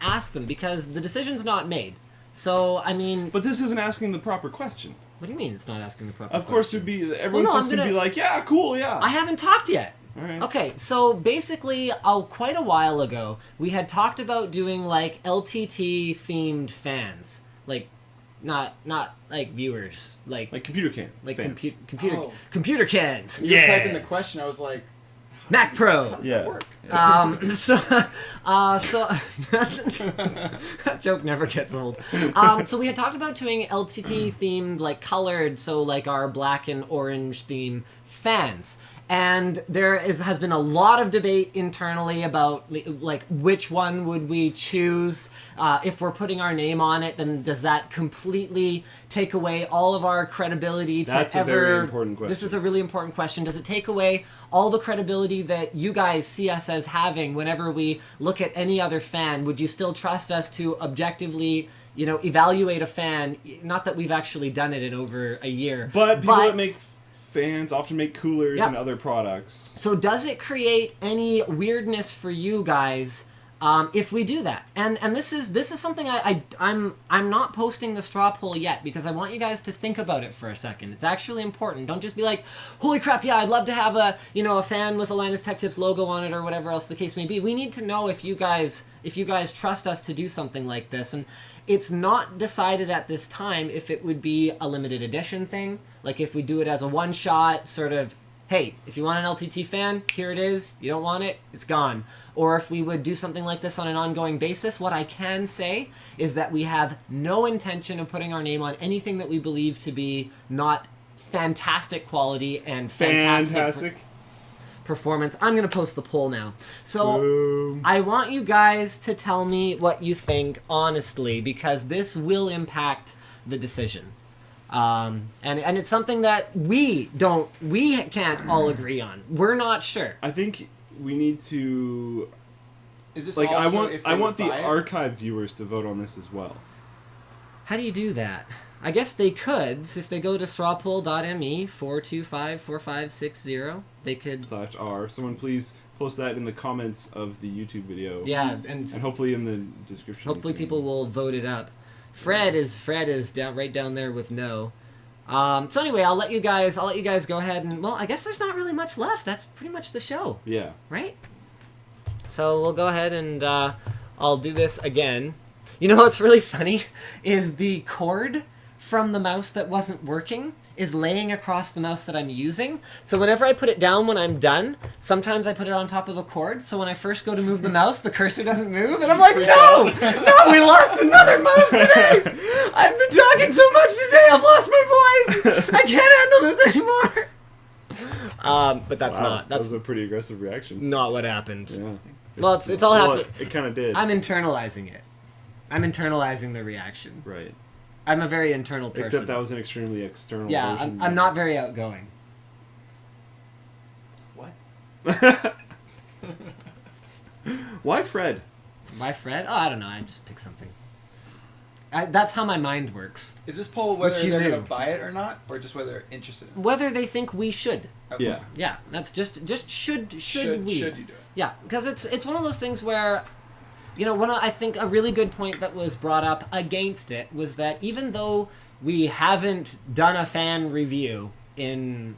ask them because the decision's not made. So I mean, But this isn't asking the proper question. what do you mean it's not asking the proper? Of course, question? it'd be everyone's no, just I'm gonna be gonna- like, yeah, cool, yeah. I haven't talked yet. All right. Okay, so basically, quite a while ago, we had talked about doing like LTT themed fans, like not like viewers, like Like computer fans. computer Oh. computer cans, When you were Yeah. typing the question, I was like, Mac Pros. how does Yeah. that work? So that joke never gets old. So we had talked about doing LTT themed, like colored, so like our black and orange theme fans. And has been a lot of debate internally about like which one would we choose. If we're putting our name on it, then does that completely take away all of our credibility to That's a ever? very important question. This is a really important question. Does it take away all the credibility that you guys see us as having whenever we look at any other fan? Would you still trust us to objectively, evaluate a fan? Not that we've actually done it in over a year, But people that make fans often make coolers Yep. and other products. So does it create any weirdness for you guys if we do that. And this is something I'm not posting the straw poll yet because I want you guys to think about it for a second. It's actually important. Don't just be like, holy crap, yeah, I'd love to have a fan with a Linus Tech Tips logo on it or whatever else the case may be. We need to know if you guys trust us to do something like this. And it's not decided at this time if it would be a limited edition thing, like if we do it as a one-shot sort of, hey, if you want an LTT fan, here it is. You don't want it, it's gone. Or if we would do something like this on an ongoing basis. What I can say is that we have no intention of putting our name on anything that we believe to be not fantastic quality and fantastic performance. I'm going to post the poll now. So Boom. I want you guys to tell me what you think honestly, because this will impact the decision. And it's something that we can't all agree on. We're not sure. I think we need to. Is this like also I want the buy it? archive viewers to vote on this as well. How do you do that? I guess they could, if they go to strawpoll.me 4254560, they could. /r. Someone please post that in the comments of the YouTube video. Yeah, And hopefully in the description. hopefully people will vote it up. Fred is right down there with no. So anyway, I'll let you guys go ahead and, well, I guess there's not really much left. That's pretty much the show, Yeah. right? So we'll go ahead and I'll do this again. You know what's really funny is the cord from the mouse that wasn't working is laying across the mouse that I'm using. So whenever I put it down when I'm done, sometimes I put it on top of the cord. So when I first go to move the mouse, the cursor doesn't move. And I'm like, no, we lost another mouse today. I've been talking so much today. I've lost my voice. I can't handle this anymore. But that's Wow, that that's was a pretty aggressive reaction. not what happened. Yeah. Well, it's all happening. It kind of did. I'm internalizing it. I'm internalizing the reaction. Right. I'm a very internal person. Except that was an extremely external Yeah, version. I'm not very outgoing. What? Why Fred? Why Fred? Oh, I don't know. I just pick something. That's how my mind works. Is this poll whether Which you they're knew. going to buy it or not, or just whether they're interested in it? Whether they think we should. Okay. Yeah. Yeah, that's just should we? Should you do it? Yeah, because it's one of those things where, I think a really good point that was brought up against it was that even though we haven't done a fan review in,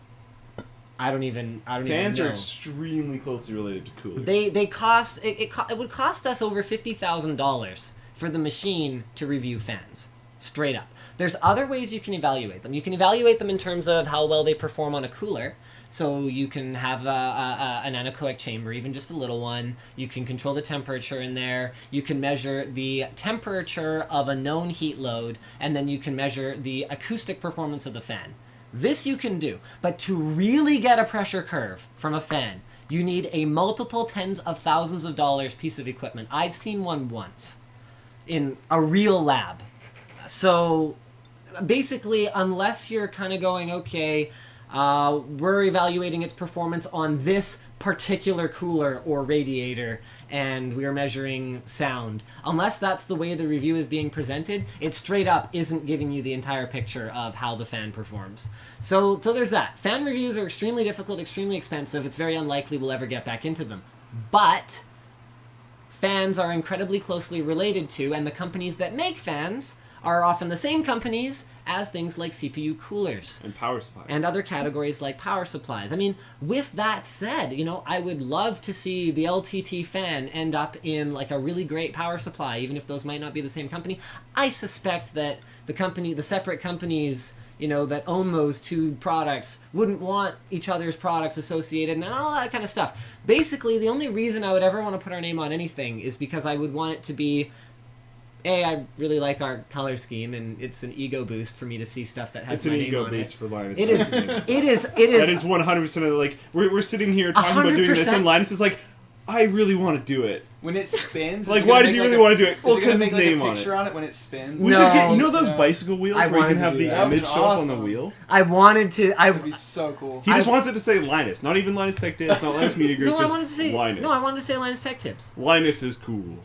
I don't even Fans know. are extremely closely related to coolers. They cost it would cost us over $50,000 for the machine to review fans. Straight up. There's other ways you can evaluate them. You can evaluate them in terms of how well they perform on a cooler. So you can have an anechoic chamber, even just a little one. You can control the temperature in there. You can measure the temperature of a known heat load, and then you can measure the acoustic performance of the fan. This you can do, but to really get a pressure curve from a fan, you need a multiple tens of thousands of dollars piece of equipment. I've seen one once in a real lab. So basically, unless you're kind of going, okay, we're evaluating its performance on this particular cooler or radiator, and we're measuring sound. Unless that's the way the review is being presented, it straight up isn't giving you the entire picture of how the fan performs. So there's that. Fan reviews are extremely difficult, extremely expensive. It's very unlikely we'll ever get back into them. But fans are incredibly closely related to, and the companies that make fans are often the same companies as things like CPU coolers. And power supplies. And other categories like power supplies. I mean, with that said, I would love to see the LTT fan end up in like a really great power supply, even if those might not be the same company. I suspect that the separate companies, that own those two products wouldn't want each other's products associated and all that kind of stuff. Basically, the only reason I would ever want to put our name on anything is because I would want it to be, I really like our color scheme, and it's an ego boost for me to see stuff that has It's my an name ego on boost it. for Linus. It is. It is. That is 100% of like we're sitting here talking about doing this, 100%. and Linus is like, I really want to do it. When it spins, Like, why does he really want to do it? Well, because because his name like a on picture it. on it when it spins. We No. should get those Yeah. bicycle wheels I where you wanted can to have do the that. image That show up on would the be wheel. I wanted to. That'd be so cool. He just wants it to say Linus, not even Linus Tech Tips, not Linus Media Group. No, I just wanted to say. Linus. No, I wanted to say Linus Tech Tips. Linus is cool.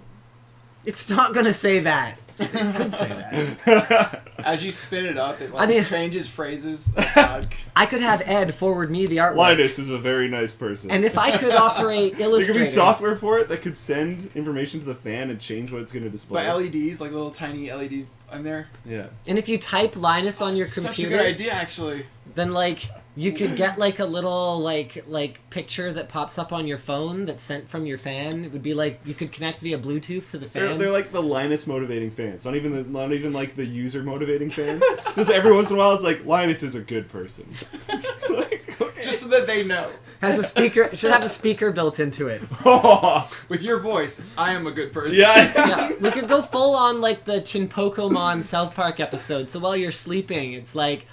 It's not gonna say that. It could say that. As you spin it up, it like I mean- changes phrases. Oh, God. I could have Ed forward me the artwork. Linus is a very nice person. And if I could operate there Illustrator... could be software for it that could send information to the fan and change what it's going to display. But LEDs, like little tiny LEDs in there. Yeah. And if you type Linus on your Such a computer... good idea, actually. Then like you could get like a little like picture that pops up on your phone that's sent from your fan. It would be like you could connect via Bluetooth to the fan. They're like the Linus motivating fans, not even like the user motivating fans. Just every once in a while, it's like Linus is a good person. It's like, okay. Just so that they know. Has a speaker. Should have a speaker built into it. With your voice, I am a good person. Yeah. Yeah, we could go full on like the Chinpokomon South Park episode. So while you're sleeping, it's like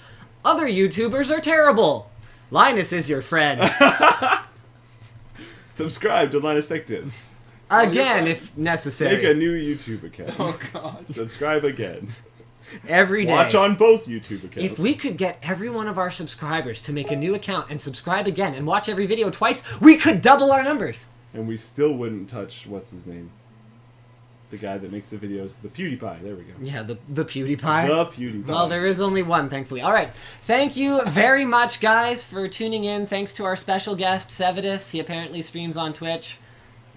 other YouTubers are terrible. Linus is your friend. Subscribe to Linus Tech Tips. Again, if necessary. Make a new YouTube account. Oh, God. Subscribe again. Every day. Watch on both YouTube accounts. If we could get every one of our subscribers to make a new account and subscribe again and watch every video twice, we could double our numbers. And we still wouldn't touch, what's his name? The guy that makes the videos, the PewDiePie. There we go. Yeah, the PewDiePie. The PewDiePie. Well, there is only one, thankfully. All right. Thank you very much, guys, for tuning in. Thanks to our special guest, Sevidus. He apparently streams on Twitch.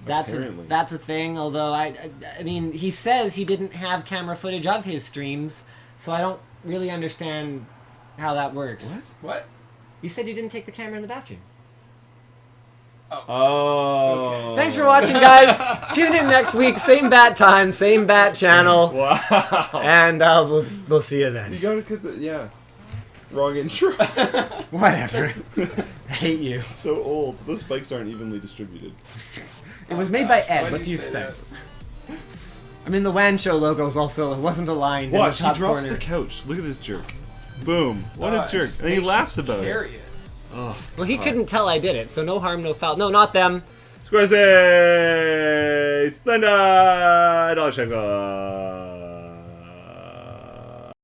That's a thing, although I mean, he says he didn't have camera footage of his streams, so I don't really understand how that works. What? You said you didn't take the camera in the bathroom. Oh. Okay. Thanks for watching, guys. Tune in next week. Same bat time, same bat channel. Wow. And we'll see you then. You gotta cut the, yeah. Wrong intro. Whatever. I hate you. So old. Those spikes aren't evenly distributed. It was made by Gosh, Ed. why'd What do you say expect? I mean, the WAN show logo wasn't aligned Watch, in the he top drops corner. the couch. Look at this jerk. Boom. What that? a jerk. Just And he makes laughs you about it. carry it. Oh. Well, he couldn't tell I did it, so no harm, no foul. No, not them. Squarespace! Slender! $1 check.